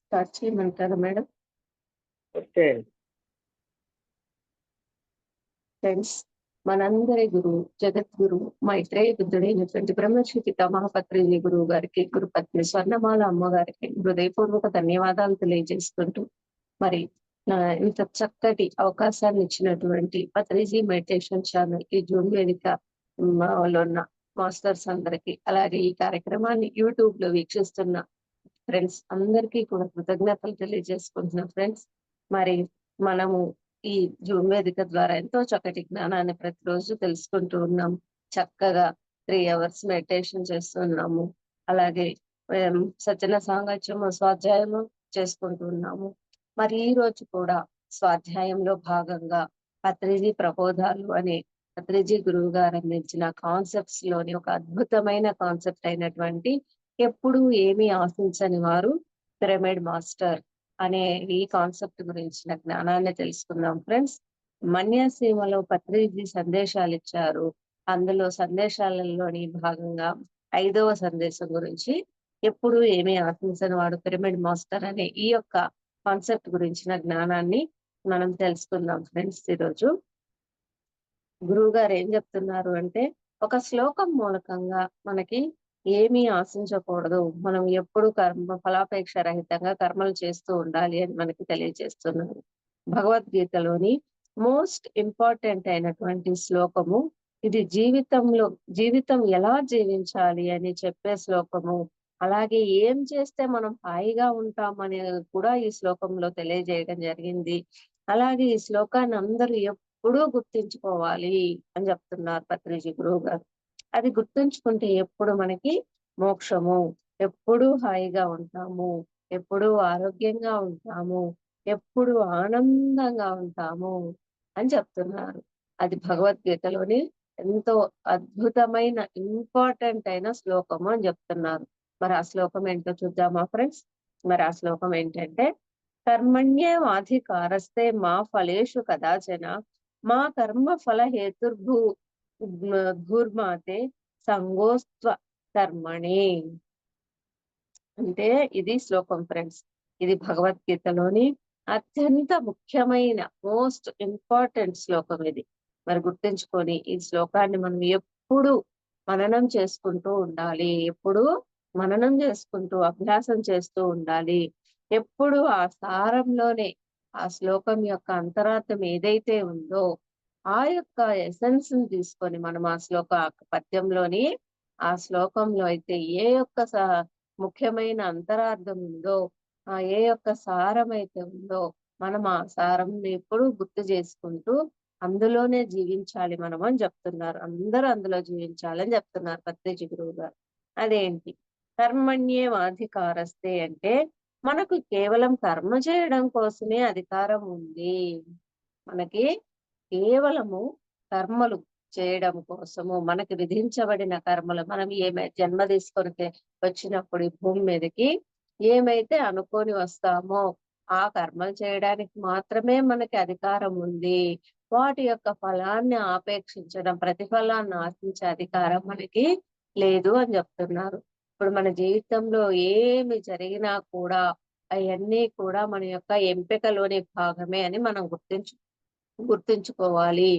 Start చేయమంటారా madam? Okay. Friends, మనందరి గురువు, జగద్గురు, మైత్రేయ బుద్ధుడైనటువంటి బ్రహ్మశ్రీ పితామహ పత్రిజీ గురువు గారికి, గురుపత్ని స్వర్ణమాల అమ్మగారికి హృదయపూర్వక ధన్యవాదాలు తెలియజేసుకుంటూ, మరి ఇంత చక్కటి అవకాశాన్ని ఇచ్చినటువంటి పత్రిజీ మెడిటేషన్ ఛానల్ ఈ జూమ్ వేదిక లో ఉన్న మాస్టర్స్ అందరికి, అలాగే ఈ కార్యక్రమాన్ని యూట్యూబ్ లో వీక్షిస్తున్న ఫ్రెండ్స్ అందరికీ కూడా కృతజ్ఞతలు తెలియజేసుకుంటున్నాం. ఫ్రెండ్స్, మరి మనము ఈ జూమ్ వేదిక ద్వారా ఎంతో చక్కటి జ్ఞానాన్ని ప్రతిరోజు తెలుసుకుంటూ ఉన్నాం. చక్కగా 3 hours మెడిటేషన్ చేస్తున్నాము. అలాగే సజ్జన సాంగత్యము, స్వాధ్యాయము చేసుకుంటూ ఉన్నాము. మరి ఈ రోజు కూడా స్వాధ్యాయంలో భాగంగా పత్రిజీ ప్రబోధాలు అనే పత్రిజీ గురువు గారు అందించిన కాన్సెప్ట్స్ లోని ఒక అద్భుతమైన కాన్సెప్ట్ అయినటువంటి ఎప్పుడు ఏమీ ఆశించని వారు పిరమిడ్ మాస్టర్ అనే ఈ కాన్సెప్ట్ గురించిన జ్ఞానాన్ని తెలుసుకుందాం. ఫ్రెండ్స్, మన్యసీమలో పత్రిజీ సందేశాలు ఇచ్చారు. అందులో సందేశాలలోని భాగంగా 5వ సందేశం గురించి ఎప్పుడు ఏమీ ఆశించని వాడు పిరమిడ్ మాస్టర్ అనే ఈ యొక్క కాన్సెప్ట్ గురించిన జ్ఞానాన్ని మనం తెలుసుకుందాం. ఫ్రెండ్స్, ఈరోజు గురువు గారు ఏం చెప్తున్నారు అంటే, ఒక శ్లోకం మూలకంగా మనకి ఏమీ ఆశించకూడదు, మనం ఎప్పుడు ఫలాపేక్ష రహితంగా కర్మలు చేస్తూ ఉండాలి అని మనకి తెలియజేస్తున్నారు. భగవద్గీతలోని మోస్ట్ ఇంపార్టెంట్ అయినటువంటి శ్లోకము ఇది. జీవితం ఎలా జీవించాలి అని చెప్పే శ్లోకము. అలాగే ఏం చేస్తే మనం హాయిగా ఉంటామని కూడా ఈ శ్లోకంలో తెలియజేయడం జరిగింది. అలాగే ఈ శ్లోకాన్ని అందరూ ఎప్పుడూ గుర్తించుకోవాలి అని చెప్తున్నారు పత్రిజీ గురువు గారు. అది గుర్తుంచుకుంటే ఎప్పుడు మనకి మోక్షము, ఎప్పుడూ హాయిగా ఉంటాము, ఎప్పుడూ ఆరోగ్యంగా ఉంటాము, ఎప్పుడు ఆనందంగా ఉంటాము అని చెప్తున్నారు. అది భగవద్గీతలోని ఎంతో అద్భుతమైన ఇంపార్టెంట్ అయిన శ్లోకము అని చెప్తున్నారు. మరి ఆ శ్లోకం ఏంటో చూద్దామా ఫ్రెండ్స్? మరి ఆ శ్లోకం ఏంటంటే, కర్మణ్యేవాధికారస్తే మా ఫలేషు కదాచన మా కర్మ ఫల హేతుర్భూర్మాతే సంగోస్త్వ కర్మణి. అంటే ఇది శ్లోకం ఫ్రెండ్స్. ఇది భగవద్గీతలోని అత్యంత ముఖ్యమైన మోస్ట్ ఇంపార్టెంట్ శ్లోకం ఇది. మరి గుర్తుంచుకొని ఈ శ్లోకాన్ని మనం ఎప్పుడు మననం చేసుకుంటూ ఉండాలి, ఎప్పుడు మననం చేసుకుంటూ అభ్యాసం చేస్తూ ఉండాలి. ఎప్పుడు ఆ సారంలోనే ఆ శ్లోకం యొక్క అంతరార్థం ఏదైతే ఉందో ఆ యొక్క ఎసెన్స్ ని తీసుకొని మనం ఆ పద్యంలోని ఆ శ్లోకంలో అయితే ఏ యొక్క ముఖ్యమైన అంతరార్థం ఉందో, ఏ యొక్క సారం అయితే ఉందో మనం ఆ సారం ఎప్పుడు గుర్తు చేసుకుంటూ అందులోనే జీవించాలి మనం అని చెప్తున్నారు. అందరూ అందులో జీవించాలని చెప్తున్నారు పత్రిజీ గురువు గారు. అదేంటి? కర్మణ్యేవాధికారస్తే అంటే మనకు కేవలం కర్మ చేయడం కోసమే అధికారం ఉంది. మనకి కేవలము కర్మలు చేయడం కోసము, మనకి విధించబడిన కర్మలు, మనం జన్మ తీసుకొని వచ్చినప్పుడు ఈ భూమి మీదకి ఏమైతే అనుకొని వస్తామో ఆ కర్మలు చేయడానికి మాత్రమే మనకి అధికారం ఉంది. వాటి యొక్క ఫలాన్ని ఆపేక్షించడం, ప్రతిఫలాన్ని ఆశించే అధికారం మనకి లేదు అని చెప్తున్నారు. ఇప్పుడు మన జీవితంలో ఏమి జరిగినా కూడా అవన్నీ కూడా మన యొక్క ఎంపికలోని భాగమే అని మనం గుర్తుంచుకోవాలి.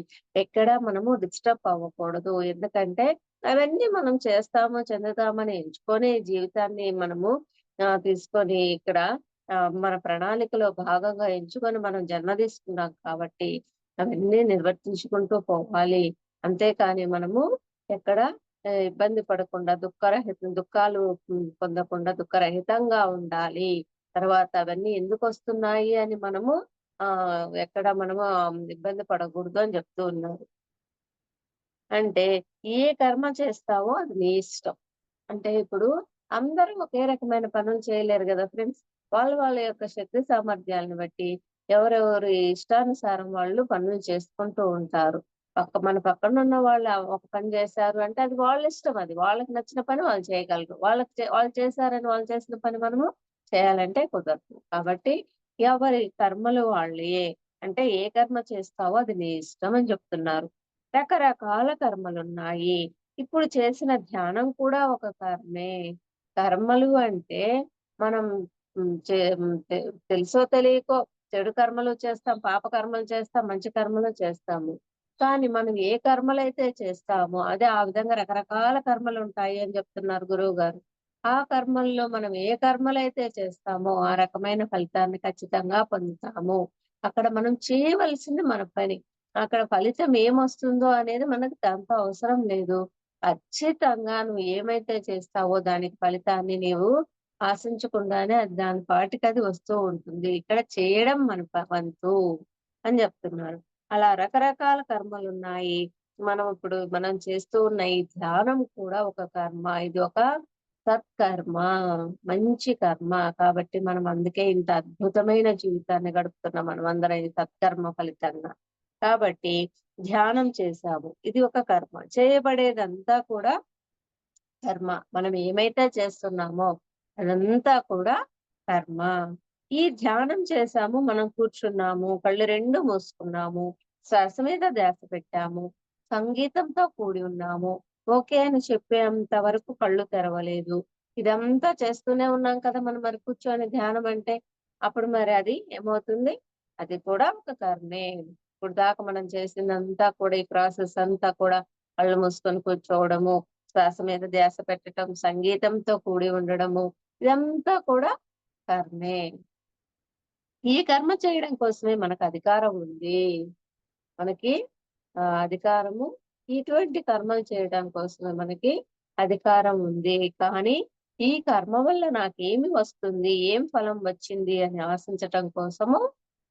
ఎక్కడ మనము డిస్టర్బ్ అవ్వకూడదు. ఎందుకంటే అవన్నీ మనం చేస్తాము, చెందుతామని ఎంచుకొని జీవితాన్ని మనము తీసుకొని ఇక్కడ మన ప్రణాళికలో భాగంగా ఎంచుకొని మనం జన్మ తీసుకున్నాం కాబట్టి అవన్నీ నిర్వర్తించుకుంటూ పోవాలి. అంతేకాని మనము ఎక్కడ ఇబ్బంది పడకుండా దుఃఖాలు పొందకుండా దుఃఖరహితంగా ఉండాలి. తర్వాత అవన్నీ ఎందుకు వస్తున్నాయి అని మనము ఎక్కడ మనము ఇబ్బంది పడకూడదు అని చెప్తూ ఉన్నారు. అంటే ఏ కర్మ చేస్తావో అది నీ ఇష్టం. అంటే ఇప్పుడు అందరూ ఒకే రకమైన పనులు చేయలేరు కదా ఫ్రెండ్స్. వాళ్ళ యొక్క శక్తి సామర్థ్యాలను బట్టి ఎవరెవరు ఇష్టానుసారం వాళ్ళు పనులు చేసుకుంటూ ఉంటారు. మన పక్కన ఉన్న వాళ్ళు ఒక పని చేశారు అంటే అది వాళ్ళ ఇష్టం. అది వాళ్ళకి నచ్చిన పని వాళ్ళు చేయగలరు. వాళ్ళు చేశారని వాళ్ళు చేసిన పని మనము చేయాలంటే కుదరదు. కాబట్టి ఎవరి కర్మలు వాళ్ళే. అంటే ఏ కర్మ చేస్తావో అది నీ ఇష్టం అని చెప్తున్నారు. రకరకాల కర్మలున్నాయి. ఇప్పుడు చేసిన ధ్యానం కూడా ఒక కర్మే. కర్మలు అంటే మనం తెలుసో తెలియకో చెడు కర్మలు చేస్తాం, పాప కర్మలు చేస్తాం, మంచి కర్మలు చేస్తాము. కానీ మనం ఏ కర్మలైతే చేస్తామో అదే ఆ విధంగా రకరకాల కర్మలు ఉంటాయి అని చెప్తున్నారు గురువు గారు. ఆ కర్మల్లో మనం ఏ కర్మలైతే చేస్తామో ఆ రకమైన ఫలితాన్ని ఖచ్చితంగా పొందుతాము. అక్కడ మనం చేయవలసింది మన పని. అక్కడ ఫలితం ఏమొస్తుందో అనేది మనకు దాంతో అవసరం లేదు. ఖచ్చితంగా నువ్వు ఏమైతే చేస్తావో దానికి ఫలితాన్ని నీవు ఆశించకుండానే అది దాని పాటికి అది వస్తూ ఉంటుంది. ఇక్కడ చేయడం మన వంతు అని చెప్తున్నారు. అలా రకరకాల కర్మలున్నాయి. మనం చేస్తూ ఉన్న ఈ ధ్యానం కూడా ఒక కర్మ. ఇది ఒక సత్కర్మ, మంచి కర్మ. కాబట్టి మనం అందుకే ఇంత అద్భుతమైన జీవితాన్ని గడుపుతున్నాం మనమందరం ఈ సత్కర్మ ఫలితంగా. కాబట్టి ధ్యానం చేశాము. ఇది ఒక కర్మ. చేయబడేదంతా కూడా కర్మ. మనం ఏమైతే చేస్తున్నామో అదంతా కూడా కర్మ. ఈ ధ్యానం చేశాము, మనం కూర్చున్నాము, కళ్ళు రెండు మూసుకున్నాము, శ్వాస మీద ధ్యాస పెట్టాము, సంగీతంతో కూడి ఉన్నాము, ఓకే అని చెప్పేంత వరకు కళ్ళు తెరవలేదు. ఇదంతా చేస్తూనే ఉన్నాం కదా మనం మరి కూర్చొని ధ్యానం అంటే. అప్పుడు మరి అది ఏమవుతుంది? అది కూడా ఒక కర్మే. ఇప్పుడు దాకా మనం చేసిందంతా కూడా ఈ ప్రాసెస్ అంతా కూడా కళ్ళు మూసుకొని కూర్చోవడము, శ్వాస మీద ధ్యాస పెట్టడం, సంగీతంతో కూడి ఉండడము, ఇదంతా కూడా కర్మే. ఈ కర్మ చేయడం కోసమే మనకు అధికారం ఉంది. మనకి అధికారము ఇటువంటి కర్మలు చేయడం కోసమే మనకి అధికారం ఉంది. కానీ ఈ కర్మ వల్ల నాకేమి వస్తుంది, ఏం ఫలం వచ్చింది అని ఆశించటం కోసము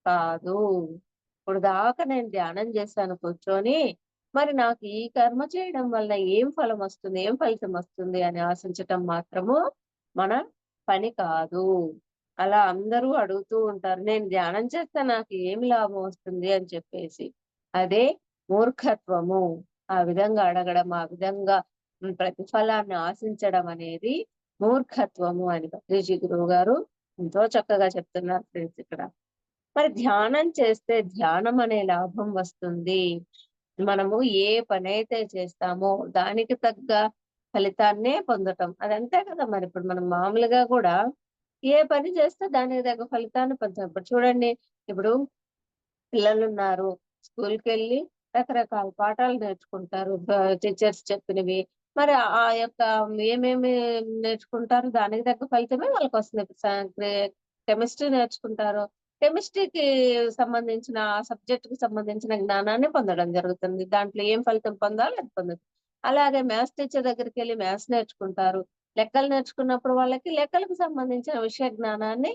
కాదు. ఇప్పుడు దాకా నేను ధ్యానం చేశాను కూర్చొని, మరి నాకు ఈ కర్మ చేయడం వల్ల ఏం ఫలం వస్తుంది, ఏం ఫలితం వస్తుంది అని ఆశించటం మాత్రము మన పని కాదు. అలా అందరూ అడుగుతూ ఉంటారు. నేను ధ్యానం చేస్తే నాకు ఏమి లాభం వస్తుంది అని చెప్పేసి. అదే మూర్ఖత్వము. ఆ విధంగా అడగడం, ఆ విధంగా ప్రతిఫలాన్ని ఆశించడం అనేది మూర్ఖత్వము అని పత్రిజీ గురువు గారు ఎంతో చక్కగా చెప్తున్నారు ఫ్రెండ్స్ ఇక్కడ. మరి ధ్యానం చేస్తే ధ్యానం అనే లాభం వస్తుంది. మనము ఏ పనైతే చేస్తామో దానికి తగ్గ ఫలితాన్నే పొందటం. అదంతే కదా మరి. ఇప్పుడు మనం మామూలుగా కూడా ఏ పని చేస్తే దానికి తగ్గ ఫలితాన్ని పొందుతాం. ఇప్పుడు చూడండి, ఇప్పుడు పిల్లలున్నారు, స్కూల్‌కెళ్ళి రకరకాల పాఠాలు నేర్చుకుంటారు. టీచర్స్ చెప్పినవి. మరి ఆ యొక్క ఏమేమి నేర్చుకుంటారో దానికి తగ్గ ఫలితమే వాళ్ళకొస్తుంది. ఇప్పుడు కెమిస్ట్రీ నేర్చుకుంటారు. కెమిస్ట్రీకి సంబంధించిన ఆ సబ్జెక్ట్‌కి సంబంధించిన జ్ఞానాన్ని పొందడం జరుగుతుంది. దాంట్లో ఏం ఫలితం పొందాలో అది పొందుతారు. అలాగే మ్యాథ్స్ టీచర్ దగ్గరికెళ్ళి మ్యాథ్స్ నేర్చుకుంటారు. లెక్కలు నేర్చుకున్నప్పుడు వాళ్ళకి లెక్కలకు సంబంధించిన విషయ జ్ఞానాన్ని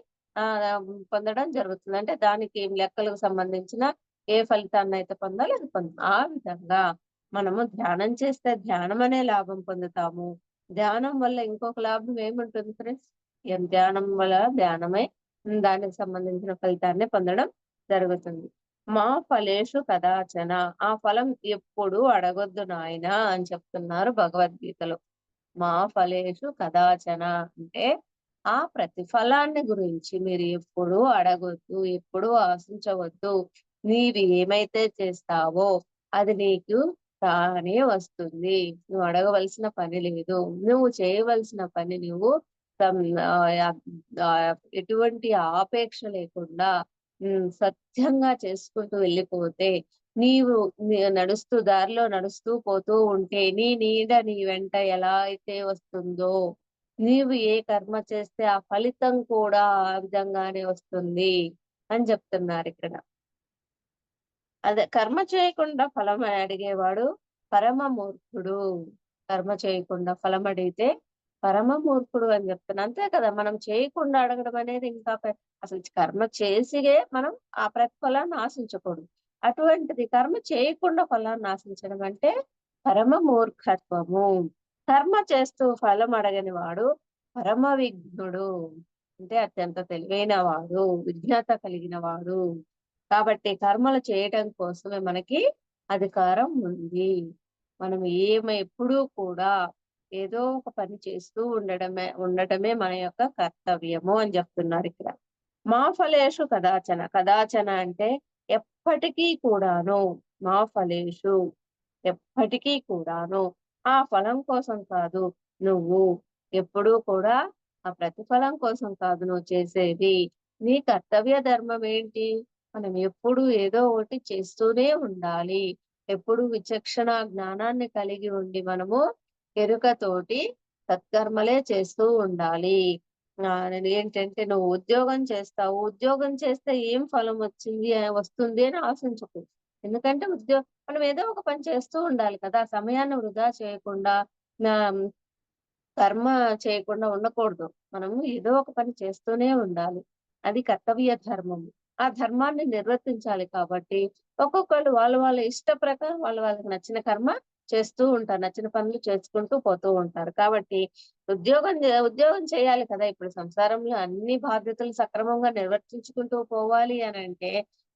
పొందడం జరుగుతుంది. అంటే దానికి లెక్కలకు సంబంధించిన ఏ ఫలితాన్నయితే పొందాలో అది ఆ విధంగా మనము ధ్యానం చేస్తే ధ్యానం అనే లాభం పొందుతాము. ధ్యానం వల్ల ఇంకొక లాభం ఏముంటుంది ఫ్రెండ్స్? ధ్యానం వల్ల ధ్యానమై దానికి సంబంధించిన ఫలితాన్ని పొందడం జరుగుతుంది. మా ఫలేషు కదాచన. ఆ ఫలం ఎప్పుడు అడగొద్దు నాయనా అని చెప్తున్నారు భగవద్గీతలో. మా ఫలేషు కదాచన అంటే ఆ ప్రతిఫలాన్ని గురించి మీరు ఎప్పుడూ అడగొద్దు, ఎప్పుడూ ఆశించవద్దు. నీవు ఏమైతే చేస్తావో అది నీకు తానే వస్తుంది. నువ్వు అడగవలసిన పని లేదు. నువ్వు చేయవలసిన పని నువ్వు ఎటువంటి ఆపేక్ష లేకుండా సత్యంగా చేసుకుంటూ వెళ్ళిపోతే, నీవు నడుస్తూ దారిలో నడుస్తూ పోతూ ఉంటే నీ నీడ నీ వెంట ఎలా అయితే వస్తుందో, నీవు ఏ కర్మ చేస్తే ఆ ఫలితం కూడా ఆ విధంగానే వస్తుంది అని చెప్తున్నారు ఇక్కడ. అదే కర్మ చేయకుండా ఫలం అడిగేవాడు పరమ మూర్ఖుడు. కర్మ చేయకుండా ఫలం అడిగితే పరమ మూర్ఖుడు అని చెప్తున్నా. అంతే కదా, మనం చేయకుండా అడగడం అనేది ఇంకా అసలు కర్మ చేసిగే మనం ఆ ప్రతిఫలాన్ని ఆశించకూడదు. అటువంటిది కర్మ చేయకుండా ఫలాన్ని ఆశించడం అంటే పరమ మూర్ఖత్వము. కర్మ చేస్తూ ఫలం అడగని వాడు పరమ విఘ్నుడు. అంటే అత్యంత తెలివైన వాడు, విజ్ఞత కలిగిన వాడు. కాబట్టి కర్మలు చేయటం కోసమే మనకి అధికారం ఉంది. మనం ఎప్పుడూ కూడా ఏదో ఒక పని చేస్తూ ఉండటమే మన యొక్క కర్తవ్యము అని చెప్తున్నారు ఇక్కడ. మా ఫలేషు కదాచన. కదాచన అంటే ఎప్పటికీ కూడాను. మా ఫలేషు ఎప్పటికీ కూడాను. ఆ ఫలం కోసం కాదు. నువ్వు ఎప్పుడూ కూడా ఆ ప్రతిఫలం కోసం కాదు నువ్వు చేసేది. నీ కర్తవ్య ధర్మం ఏంటి? మనం ఎప్పుడు ఏదో ఒకటి చేస్తూనే ఉండాలి. ఎప్పుడు విచక్షణ జ్ఞానాన్ని కలిగి ఉండి మనము ఎరుకతోటి సత్కర్మలే చేస్తూ ఉండాలి. ఏంటంటే నువ్వు ఉద్యోగం చేస్తావు. ఉద్యోగం చేస్తే ఏం ఫలం వస్తుంది అని ఆశించకు. ఎందుకంటే మనం ఏదో ఒక పని చేస్తూ ఉండాలి కదా! సమయాన్ని వృధా చేయకుండా ఆహ్, కర్మ చేయకుండా ఉండకూడదు. మనము ఏదో ఒక పని చేస్తూనే ఉండాలి. అది కర్తవ్య ధర్మము. ఆ ధర్మాన్ని నిర్వర్తించాలి కాబట్టి ఒక్కొక్కళ్ళు వాళ్ళ ఇష్ట ప్రకారం వాళ్ళకి నచ్చిన కర్మ చేస్తూ ఉంటారు. నచ్చిన పనులు చేసుకుంటూ పోతూ ఉంటారు. కాబట్టి ఉద్యోగం చేయాలి కదా! ఇప్పుడు సంసారంలో అన్ని బాధ్యతలు సక్రమంగా నిర్వర్తించుకుంటూ పోవాలి అనంటే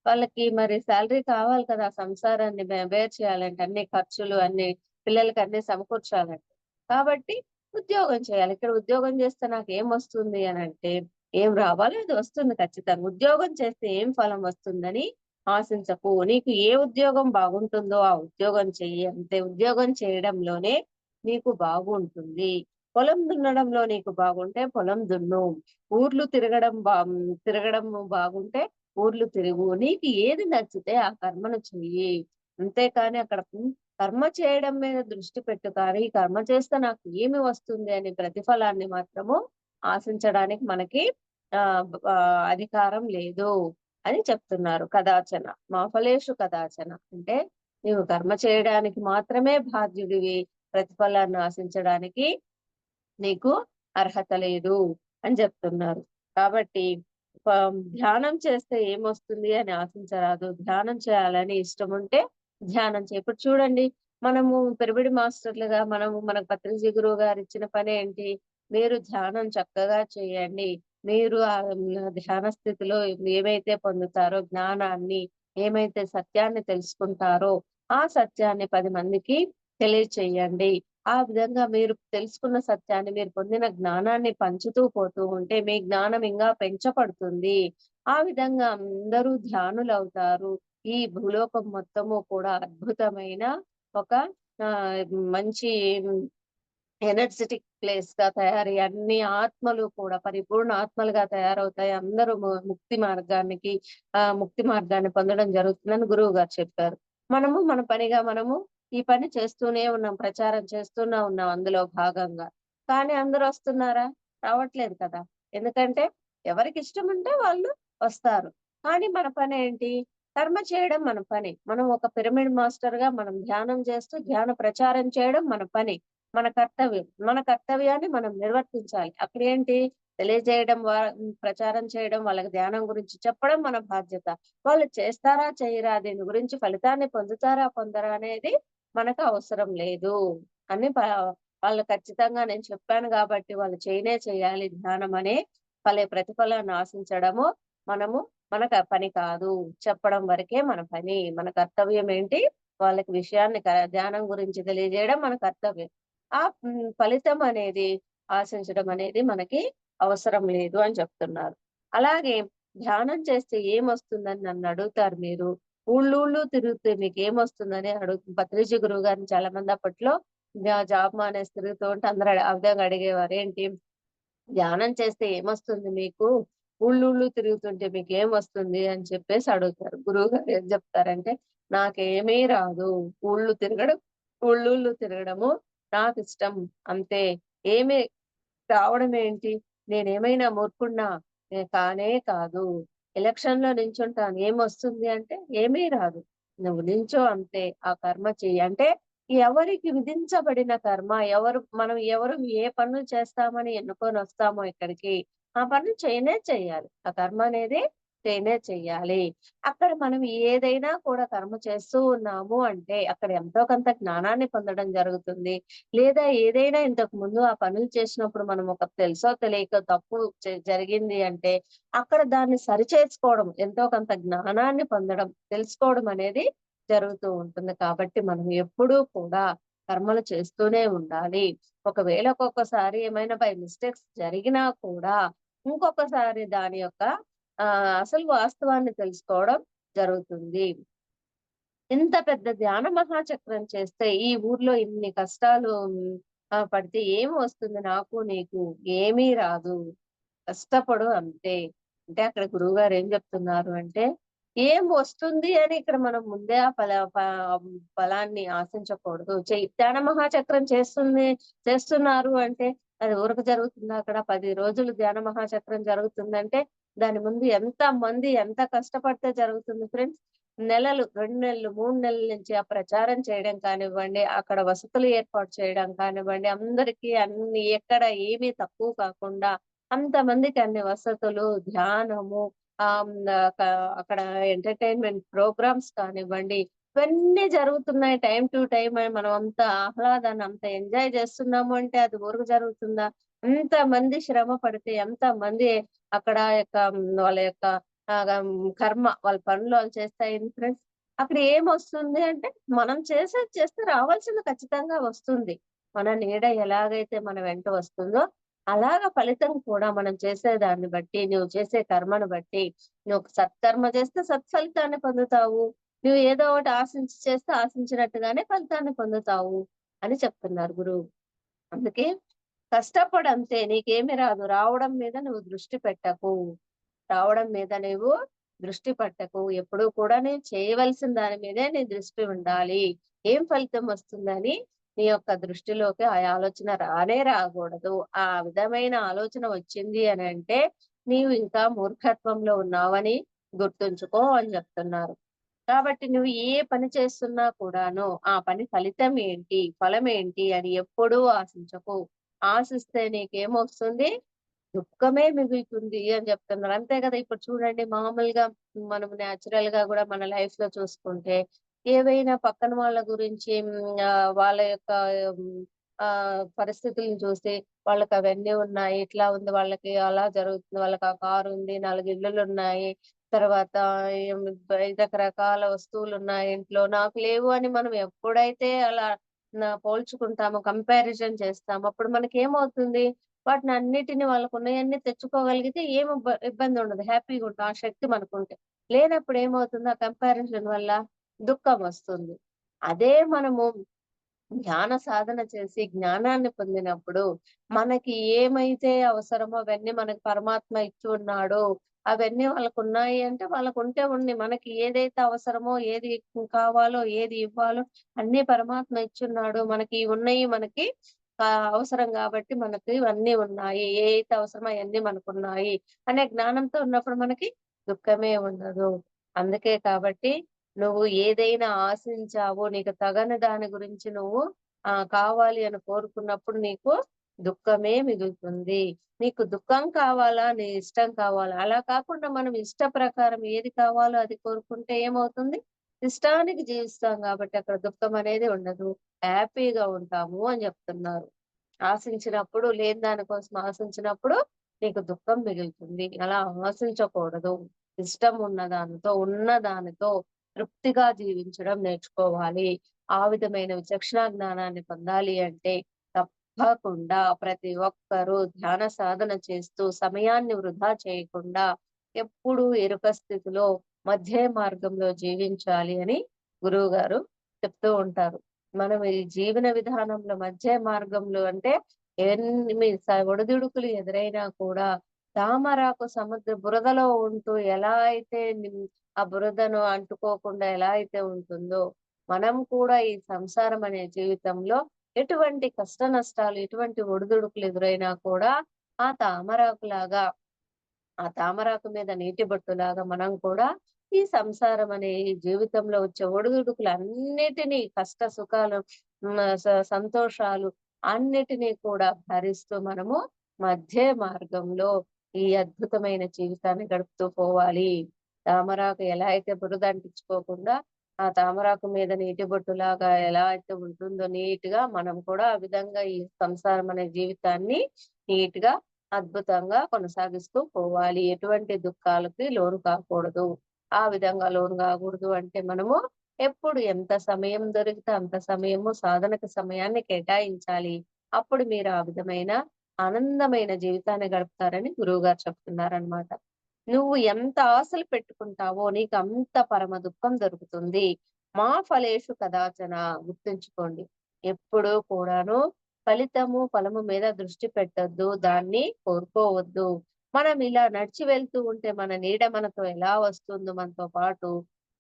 వాళ్ళకి మరి సాలరీ కావాలి కదా! సంసారాన్ని బేర్ చేయాలంటే అన్ని ఖర్చులు అన్ని పిల్లలకి అన్ని సమకూర్చాలంటే. కాబట్టి ఉద్యోగం చేయాలి. ఇక్కడ ఉద్యోగం చేస్తే నాకేమొస్తుంది అనంటే, ఏం రావాలో అది వస్తుంది ఖచ్చితంగా. ఉద్యోగం చేస్తే ఏం ఫలం వస్తుందని ఆశించకు. నీకు ఏ ఉద్యోగం బాగుంటుందో ఆ ఉద్యోగం చెయ్యి. అంతే. ఉద్యోగం చేయడంలోనే నీకు బాగుంటుంది. పొలం దున్నడంలో నీకు బాగుంటే పొలం దున్ను. తిరగడం బాగుంటే ఊర్లు తిరుగు. నీకు ఏది నచ్చితే ఆ కర్మను చెయ్యి. అంతేకాని అక్కడ కర్మ చేయడం మీద దృష్టి పెట్టు కానీ, కర్మ చేస్తే నాకు ఏమి వస్తుంది అనే ప్రతిఫలాన్ని మాత్రము ఆశించడానికి మనకి అధికారం లేదు అని చెప్తున్నారు. కదాచన. మా ఫలేషు కదాచన. అంటే నీవు కర్మ చేయడానికి మాత్రమే బాధ్యుడివి. ప్రతిఫలాన్ని ఆశించడానికి నీకు అర్హత లేదు అని చెప్తున్నారు. కాబట్టి ధ్యానం చేస్తే ఏమొస్తుంది అని ఆశించరాదు. ధ్యానం చేయాలని ఇష్టముంటే ధ్యానం ఇప్పుడు చూడండి, మనము పిరమిడ్ మాస్టర్లుగా మనకు పత్రిజీ గురువు గారు ఇచ్చిన పనేంటి? మీరు ధ్యానం చక్కగా చేయండి. మీరు ధ్యాన స్థితిలో ఏమైతే పొందుతారో జ్ఞానాన్ని, ఏమైతే సత్యాన్ని తెలుసుకుంటారో, ఆ సత్యాన్ని 10 మందికి తెలియచేయండి. ఆ విధంగా మీరు తెలుసుకున్న సత్యాన్ని, మీరు పొందిన జ్ఞానాన్ని పంచుతూ పోతూ ఉంటే మీ జ్ఞానం ఇంగా పెంచబడుతుంది. ఆ విధంగా అందరూ ధ్యానులవుతారు. ఈ భూలోకం మొత్తము కూడా అద్భుతమైన ఒక మంచి ఎనర్జిటిక్ ప్లేస్‌గా తయారయ్యి అన్ని ఆత్మలు కూడా పరిపూర్ణ ఆత్మలుగా తయారవుతాయి. అందరూ ముక్తి మార్గాన్ని పొందడం జరుగుతుందని గురువుగారు చెప్పారు. మన పనిగా ఈ పని చేస్తూనే ఉన్నాం. ప్రచారం చేస్తూనే ఉన్నాం అందులో భాగంగా. కానీ అందరూ వస్తున్నారా? రావట్లేదు కదా! ఎందుకంటే ఎవరికిష్టముంటే వాళ్ళు వస్తారు. కానీ మన పనేంటి? కర్మ చేయడం మన పని. మనం ఒక పిరమిడ్ మాస్టర్‌గా మనం ధ్యానం చేస్తూ ధ్యాన ప్రచారం చేయడం మన పని. మన కర్తవ్యం. మన కర్తవ్యాన్ని మనం నిర్వర్తించాలి. అక్కడేంటి తెలియజేయడం ప్రచారం చేయడం, వాళ్ళకి ధ్యానం గురించి చెప్పడం మన బాధ్యత. వాళ్ళు చేస్తారా? చెయ్యరా? దీని గురించి ఫలితాన్ని పొందుతారా? పొందరా? అనేది మనకు అవసరం లేదు అని వాళ్ళు ఖచ్చితంగా నేను చెప్పాను గాబట్టి వాళ్ళు చేయనే చేయాలి ధ్యానం అనే ప్రతిఫలాన్ని ఆశించడము మనము మనకు పని కాదు. చెప్పడం వరకే మన పని. మన కర్తవ్యం ఏంటి? వాళ్ళకి విషయాన్ని ధ్యానం గురించి తెలియజేయడం మన కర్తవ్యం. ఫలితం అనేది ఆశించడం అనేది మనకి అవసరం లేదు అని చెప్తున్నారు. అలాగే ధ్యానం చేస్తే ఏమొస్తుందని నన్నడుగుతారు మీరు. ఊళ్ళూళ్ళు తిరిగితే మీకేమొస్తుందని పత్రిజీ గురువు గారిని చాలా మంది అప్పట్లో జాబ్ మానేసి తిరుగుతూ ఉంటే అందరూ ఆ విధంగా అడిగేవారు. ఏంటి ధ్యానం చేస్తే ఏమొస్తుంది మీకు? ఊళ్ళూళ్ళు తిరుగుతుంటే మీకేమొస్తుంది అని చెప్పేసి అడుగుతారు. గురువుగారు ఏం చెప్తారంటే, నాకేమీ రాదు. ఊళ్ళు తిరగడం ఊళ్ళూళ్ళు తిరగడము నాకిష్టం అంతే. ఏమి రావడం ఏంటి? నేనేమైనా మూర్ఖుడినా? కానే కాదు. ఎలక్షన్‌లో నించుంటాను. ఏమొస్తుంది అంటే ఏమీ రాదు. నువ్వు నించో అంతే. ఆ కర్మ చెయ్యి. అంటే ఎవరికి విధించబడిన కర్మ ఎవరు ఏ పనులు చేస్తామని ఎన్నుకొనొస్తామో ఇక్కడికి, ఆ పనులు చేయనే చెయ్యాలి. ఆ కర్మ అనేది చేయనే చెయ్యాలి. అక్కడ మనం ఏదైనా కూడా కర్మ చేస్తూ ఉన్నాము అంటే అక్కడ ఎంతో కొంత జ్ఞానాన్ని పొందడం జరుగుతుంది. లేదా ఏదైనా ఇంతకు ముందు ఆ పనులు చేసినప్పుడు మనం ఒక తెలుసో తెలియకో తప్పు జరిగింది అంటే, అక్కడ దాన్ని సరిచేసుకోవడం, ఎంతో కొంత జ్ఞానాన్ని పొందడం, తెలుసుకోవడం అనేది జరుగుతూ ఉంటుంది. కాబట్టి మనం ఎప్పుడూ కూడా కర్మలు చేస్తూనే ఉండాలి. ఒకవేళ ఒక్కొక్కసారి ఏమైనా బై మిస్టేక్స్ జరిగినా కూడా, ఇంకొకసారి దాని యొక్క అసలు వాస్తవాన్ని తెలుసుకోవడం జరుగుతుంది. ఇంత పెద్ద ధ్యాన మహాచక్రం చేస్తే ఈ ఊర్లో ఇన్ని కష్టాలు పడితే ఏం వస్తుంది నాకు నీకు? ఏమీ రాదు. కష్టపడు అంతే. అంటే అక్కడ గురువుగారు ఏం చెప్తున్నారు అంటే, ఏం వస్తుంది అని ఇక్కడ మనం ముందే ఆ ఫలాన్ని ఆశించకూడదు. ధ్యాన మహాచక్రం చేస్తున్నారు అంటే అది ఊరక జరుగుతుందా అక్కడ? 10 రోజులు ధ్యాన మహాచక్రం జరుగుతుందంటే దాని ముందు ఎంతమంది ఎంత కష్టపడితే జరుగుతుంది ఫ్రెండ్స్. నెలలు, 2 నెలలు, 3 నెలల నుంచి ఆ ప్రచారం చేయడం కానివ్వండి, అక్కడ వసతులు ఏర్పాటు చేయడం కానివ్వండి, అందరికీ అన్ని ఎక్కడ ఏమీ తక్కువ కాకుండా అంతమందికి అన్ని వసతులు, ధ్యానము, ఆహ్, హ్మ్, అక్కడ ఎంటర్‌టైన్‌మెంట్ ప్రోగ్రామ్స్ కానివ్వండి, ఇవన్నీ జరుగుతున్నాయి టైమ్ టు టైమ్. మనం అంత ఆహ్లాదాన్ని అంత ఎంజాయ్ చేస్తున్నాము అంటే అది ఊరక జరుగుతుందా? అంతమంది శ్రమ పడితే, ఎంతమంది అక్కడ వాళ్ళ యొక్క కర్మ వాళ్ళ పనులు వాళ్ళు చేస్తే అయింది ఫ్రెండ్స్. అక్కడ ఏమొస్తుంది అంటే మనం చేసేది చేస్తే రావాల్సింది ఖచ్చితంగా వస్తుంది. మన నీడ ఎలాగైతే మన వెంట వస్తుందో అలాగా ఫలితం కూడా మనం చేసేదాన్ని బట్టి, నువ్వు చేసే కర్మను బట్టి, నువ్వు ఒక సత్కర్మ చేస్తే సత్ఫలితాన్ని పొందుతావు. నువ్వు ఏదో ఒకటి ఆశించి చేస్తే ఆశించినట్టుగానే ఫలితాన్ని పొందుతావు అని చెప్తున్నారు గురువు. అందుకే కష్టపడంతే నీకేమి రాదు. రావడం మీద నువ్వు దృష్టి పెట్టకు. రావడం మీద నీవు దృష్టి పెట్టకు. ఎప్పుడూ కూడా నేను చేయవలసిన దాని మీదే నీ దృష్టి ఉండాలి. ఏం ఫలితం వస్తుందని నీ యొక్క దృష్టిలోకి ఆ ఆలోచన రానే రాకూడదు. ఆ విధమైన ఆలోచన వచ్చింది అనంటే నీవు ఇంకా మూర్ఖత్వంలో ఉన్నావని గుర్తుంచుకో అని చెప్తున్నారు. కాబట్టి నువ్వు ఏ పని చేస్తున్నా కూడాను ఆ పని ఫలితం ఏంటి? ఫలమేంటి అని ఎప్పుడూ ఆశించకు. ఆశిస్తే నీకేమొస్తుంది? దుఃఖమే మిగులుతుంది అని చెప్తున్నారు. అంతే కదా! ఇప్పుడు చూడండి మామూలుగా మనం నేచురల్‌గా గూడా మన లైఫ్‌లో చూసుకుంటే, ఏవైనా పక్కన వాళ్ళ గురించి వాళ్ళ యొక్క హ్మ్, పరిస్థితులను చూసి వాళ్ళకవన్నీ ఉన్నాయి. ఇట్లా ఉంది వాళ్ళకి, అలా జరుగుతుంది. వాళ్ళకి ఆ కారుంది, 4 ఇల్లులున్నాయి. తర్వాత ఏం రకరకాల వస్తువులున్నాయి ఇంట్లో. నాకు లేవు అని మనం ఎప్పుడైతే అలా పోల్చుకుంటామో, కంపారిజన్ చేస్తామో, అప్పుడు మనకేమవుతుంది? వాటినన్నిటిని వాళ్ళకున్నయన్నీ తెచ్చుకోగలిగితే ఏమి ఇబ్బందుండదు. హ్యాపీగుంటాం. ఆ శక్తి మనకుంటే. లేనప్పుడు ఏమవుతుంది? ఆ కంపారిజన్ వల్ల దుఃఖమొస్తుంది. అదే మనము ధ్యాన సాధన చేసి జ్ఞానాన్ని పొందినప్పుడు, మనకి ఏమైతే అవసరమో అవన్నీ మనకు పరమాత్మ ఇచ్చి ఉన్నాడు. అవన్నీ వాళ్ళకున్నాయి అంటే వాళ్ళకుంటే ఉంది. మనకి ఏదైతే అవసరమో, ఏది కావాలో, ఏది ఇవ్వాలో అన్నీ పరమాత్మ ఇచ్చున్నాడు. మనకి ఉన్నయి మనకి అవసరం గాబట్టి మనకి ఇవన్నీ ఉన్నాయి. ఏయైతే అవసరమో అయన్నీ మనకున్నాయి అనే జ్ఞానంతో ఉన్నప్పుడు మనకి దుఃఖమే ఉండదు. అందుకే కాబట్టి నువ్వు ఏదైనా ఆశించావో, నీకు తగని దాని గురించి నువ్వు కావాలి అని కోరుకున్నప్పుడు నీకు దుఃఖమే మిగులుతుంది. నీకు దుఃఖం కావాలా? నీ ఇష్టం కావాలా? అలా కాకుండా మనం ఇష్ట ప్రకారం ఏది కావాలో అది కోరుకుంటే ఏమవుతుంది? ఇష్టానికి జీవిస్తాం గాబట్టి అక్కడ దుఃఖం అనేది ఉండదు. హ్యాపీగా ఉంటాము అని జెప్తున్నారు. ఆశించినప్పుడు లేని దాని కోసం ఆశించినప్పుడు నీకు దుఃఖం మిగులుతుంది. అలా ఆశించకూడదు. ఇష్టం ఉన్న దానితో, ఉన్న దానితో తృప్తిగా జీవించడం నేర్చుకోవాలి. ఆ విధమైన విచక్షణ జ్ఞానాన్ని పొందాలి అంటే తప్పకుండా ప్రతి ఒక్కరూ ధ్యాన సాధన చేస్తూ సమయాన్ని వృధా చేయకుండా ఎప్పుడూ ఎరుక స్థితిలో మధ్య మార్గంలో జీవించాలి అని గురువుగారు చెప్తూ ఉంటారు. మనం ఈ జీవన విధానంలో మధ్య మార్గంలో అంటే ఒడిదుడుకులు ఎదురైనా కూడా తామరాకు సముద్ర బురదలో ఉంటూ ఎలా అయితే ఆ బురదను అంటుకోకుండా ఎలా అయితే ఉంటుందో, మనం కూడా ఈ సంసారం అనే జీవితంలో ఎటువంటి కష్ట నష్టాలు, ఎటువంటి ఒడిదుడుకులు ఎదురైనా కూడా ఆ తామరాకులాగా ఆ తామరాకు మీద నీటి బొట్టులాగా మనం కూడా ఈ సంసారం అనే ఈ జీవితంలో వచ్చే ఒడిదుడుకులన్నిటినీ కష్ట సుఖాలు సంతోషాలు అన్నిటినీ కూడా భరిస్తూ మనము మధ్య మార్గంలో ఈ అద్భుతమైన జీవితాన్ని గడుపుతూ పోవాలి. తామరాకు ఎలా అయితే బురద అంటించుకోకుండా ఆ తామరాకు మీద నీటి బొట్టులాగా ఎలా అయితే ఉంటుందో నీట్‌గా మనం కూడా ఆ విధంగా ఈ సంసారం అనే జీవితాన్ని నీట్‌గా అద్భుతంగా కొనసాగిస్తూ పోవాలి. ఎటువంటి దుఃఖాలకి లోను కాకూడదు. ఆ విధంగా లోను కాకూడదు అంటే మనము ఎప్పుడు ఎంత సమయం దొరికితే అంత సమయము సాధనకు సమయాన్ని కేటాయించాలి. అప్పుడు మీరు ఆ విధమైన ఆనందమైన జీవితాన్ని గడుపుతారని గురువుగారు చెప్తున్నారనమాట. నువ్వు ఎంత ఆశలు పెట్టుకుంటావో నీకంత పరమ దుఃఖం దొరుకుతుంది. మా ఫలేషు కదాచన గుర్తుంచుకోండి. ఎప్పుడూ కూడాను ఫలితము, ఫలము మీద దృష్టి పెట్టొద్దు. దాన్ని కోరుకోవద్దు. మనం ఇలా నడిచి వెళ్తూ ఉంటే మన నీడ మనతో ఎలా వస్తుందో మనతో పాటు,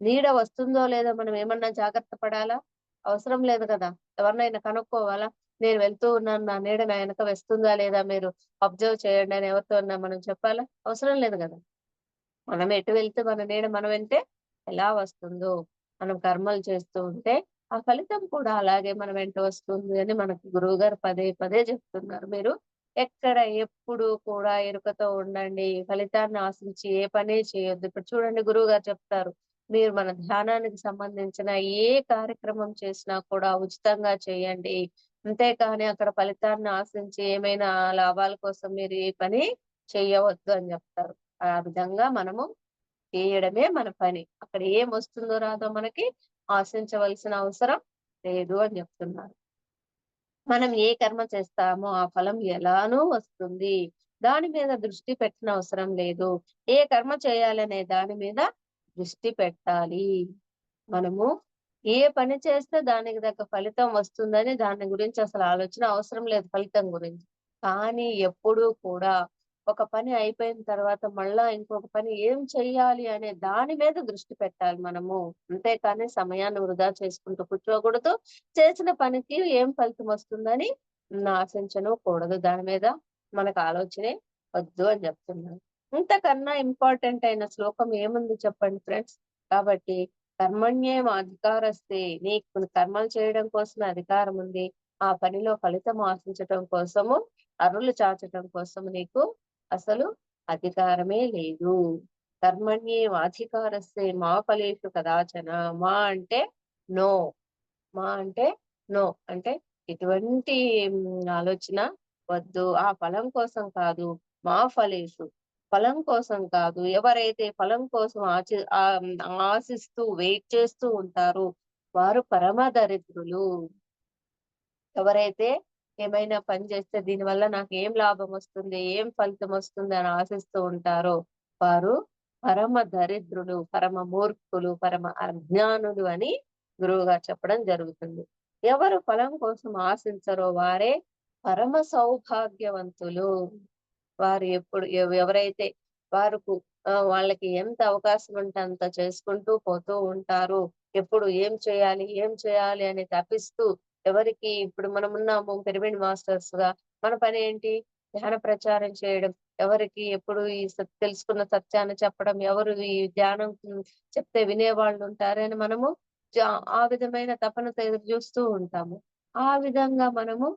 నీడ వస్తుందో లేదో మనం ఏమన్నా జాగ్రత్త పడాలా? అవసరం లేదు కదా! ఎవరినైనా కనుక్కోవాలా? నేను వెళ్తూ ఉన్నాను. నా నీడ నా వెనక వస్తుందా లేదా మీరు అబ్జర్వ్ చేయండి అని ఎవరితో అన్నా మనం చెప్పాలా? అవసరం లేదు గదా! మనం ఎటు వెళ్తే మన నీడ మన వెంటే ఎలా వస్తుందో, మనం కర్మలు చేస్తూ ఉంటే ఆ ఫలితం కూడా అలాగే మన వెంట వస్తుంది అని మనకు గురువుగారు పదే పదే చెప్తున్నారు. మీరు ఎక్కడ ఎప్పుడు కూడా ఎరుకతో ఉండండి. ఫలితాన్ని ఆశించి ఏ పని చేయొద్దు. ఇప్పుడు చూడండి గురువుగారు చెప్తారు. మీరు మన ధ్యానానికి సంబంధించిన ఏ కార్యక్రమం చేసినా కూడా ఉచితంగా చేయండి. అంతేకాని అక్కడ ఫలితాన్ని ఆశించి ఏమైనా లాభాల కోసం మీరు ఏ పని చేయవద్దు అని చెప్తారు. ఆ విధంగా మనము చేయడమే మన పని. అక్కడ ఏమొస్తుందో రాదో మనకి ఆశించవలసిన అవసరం లేదు అని చెప్తున్నారు. మనం ఏ కర్మ చేస్తామో ఆ ఫలం ఎలానూ వస్తుంది. దాని మీద దృష్టి పెట్టనవసరం లేదు. ఏ కర్మ చేయాలనే దాని మీద దృష్టి పెట్టాలి. మనము ఏ పని చేస్తే దానికి తగ్గ ఫలితం వస్తుందని దాని గురించి అసలు ఆలోచన అవసరం లేదు ఫలితం గురించి. కానీ ఎప్పుడూ కూడా ఒక పని అయిపోయిన తర్వాత మళ్ళా ఇంకొక పని ఏం చెయ్యాలి అనే దాని మీద దృష్టి పెట్టాలి మనము. అంతేకాని సమయాన్ని వృధా చేసుకుంటూ కూర్చోకూడదు. చేసిన పనికి ఏం ఫలితం వస్తుందని ఆశించను కూడదు. దాని మీద మనకు ఆలోచనే వద్దు అని చెప్తున్నాను. ఇంతకన్నా ఇంపార్టెంట్ అయిన శ్లోకం ఏముంది చెప్పండి ఫ్రెండ్స్? కాబట్టి కర్మణ్యేవాధికారస్తే నీకు కర్మలు చేయడం కోసమే అధికారం ఉంది. ఆ పనిలో ఫలితం ఆశించటం కోసము, అరులు చాచటం కోసం నీకు అసలు అధికారమే లేదు. కర్మణ్యేవాధికారస్తే మా ఫలేషు కదాచన. మా అంటే నో. మా అంటే నో. అంటే ఎటువంటి ఆలోచన వద్దు. ఆ ఫలం కోసం కాదు. మా ఫలేషు ఫలం కోసం కాదు. ఎవరైతే ఫలం కోసం ఆశిస్తూ వెయిట్ చేస్తూ ఉంటారో వారు పరమ దరిద్రులు. ఎవరైతే ఏమైనా పని చేస్తే దీనివల్ల నాకేం లాభం వస్తుంది? ఏం ఫలితం వస్తుంది? అని ఆశిస్తూ ఉంటారో వారు పరమ దరిద్రులు, పరమ మూర్ఖులు, పరమ అజ్ఞానులు అని గురువుగారు చెప్పడం జరుగుతుంది. ఎవరు ఫలం కోసం ఆశించరో వారే పరమ సౌభాగ్యవంతులు. వారు ఎప్పుడు ఎవరైతే వారుకు వాళ్ళకి ఎంత అవకాశం ఉంటే అంత చేసుకుంటూ పోతూ ఉంటారు. ఎప్పుడు ఏం చేయాలి? ఏం చేయాలి? అని తపిస్తూ ఎవరికి ఇప్పుడు మనం ఉన్నాము పిరమిడ్ మాస్టర్స్‌గా మన పనేంటి? ధ్యాన ప్రచారం చేయడం. ఎవరికి ఎప్పుడు ఈ తెలుసుకున్న సత్యాన్ని చెప్పడం. ఎవరు ఈ ధ్యానం చెప్తే వినేవాళ్ళు ఉంటారని మనము జ ఆ విధమైన తపనతో ఎదురు చూస్తూ ఉంటాము. ఆ విధంగా మనము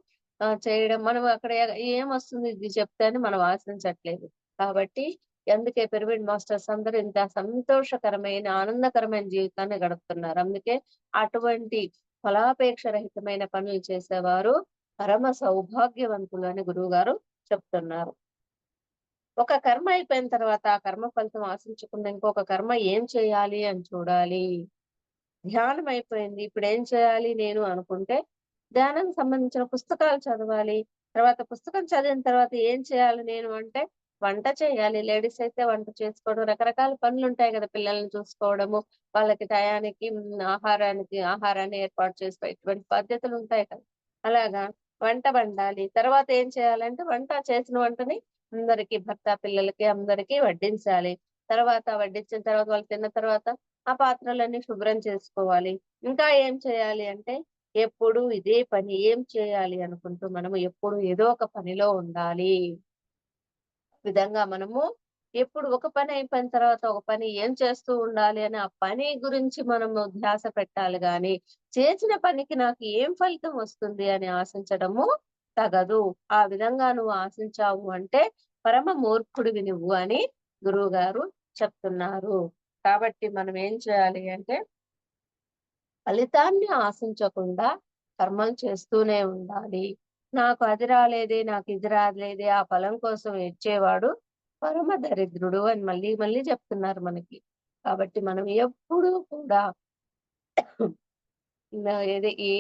చేయడం మనం అక్కడ ఏమొస్తుంది ఇది చెప్తే అని మనం ఆశించట్లేదు. కాబట్టి అందుకే పిరమిడ్ మాస్టర్స్ అందరూ ఇంత సంతోషకరమైన, ఆనందకరమైన జీవితాన్ని గడుపుతున్నారు. అందుకే అటువంటి ఫలాపేక్ష రహితమైన పనులు చేసేవారు పరమ సౌభాగ్యవంతులు అని గురువుగారు చెప్తున్నారు. ఒక కర్మ అయిపోయిన తర్వాత ఆ కర్మ ఫలితం ఆశించకుండా ఇంకొక కర్మ ఏం చేయాలి అని చూడాలి. ధ్యానం అయిపోయింది. ఇప్పుడేం చేయాలి నేను అనుకుంటే, ధ్యానానికి సంబంధించిన పుస్తకాలు చదవాలి. తర్వాత పుస్తకం చదివిన తర్వాత ఏం చేయాలి నేను అంటే, వంట చేయాలి. లేడీస్ అయితే వంట చేసుకోవడం, రకరకాల పనులుంటాయి గదా! పిల్లల్ని చూసుకోవడము, వాళ్ళకి టయానికి ఆహారాన్ని ఏర్పాటు చేసుకో ఇటువంటి బాధ్యతలుంటాయి కదా! అలాగా వంట వండాలి. తర్వాత ఏం చేయాలంటే, వంట చేసిన వంటని అందరికి భర్త, పిల్లలకి అందరికి వడ్డించాలి. తర్వాత వడ్డించిన తర్వాత వాళ్ళు తిన్న తర్వాత ఆ పాత్రలన్నీ శుభ్రం చేసుకోవాలి. ఇంకా ఏం చేయాలి అంటే, ఎప్పుడు ఇదే పని ఏం చేయాలి అనుకుంటూ మనము ఎప్పుడు ఏదో ఒక పనిలో ఉండాలి. విధంగా మనము ఎప్పుడు ఒక పని అయిపోయిన తర్వాత ఒక పని ఏం చేస్తూ ఉండాలి అని ఆ పని గురించి మనము ధ్యాస పెట్టాలి గాని, చేసిన పనికి నాకు ఏం ఫలితం వస్తుంది అని ఆశించడము తగదు. ఆ విధంగా నువ్వు ఆశించావు అంటే పరమ మూర్ఖుడివి నువ్వు అని గురువుగారు చెప్తున్నారు. కాబట్టి మనం ఏం చేయాలి అంటే ఫలితాన్ని ఆశించకుండా కర్మలు చేస్తూనే ఉండాలి. నాకు అది రాలేదే, నాకు ఇది రాలేదే, ఆ ఫలం కోసం ఏడ్చేవాడు పరమ దరిద్రుడు అని మళ్ళీ మళ్ళీ చెప్తున్నారు మనకి. కాబట్టి మనం ఎప్పుడూ కూడా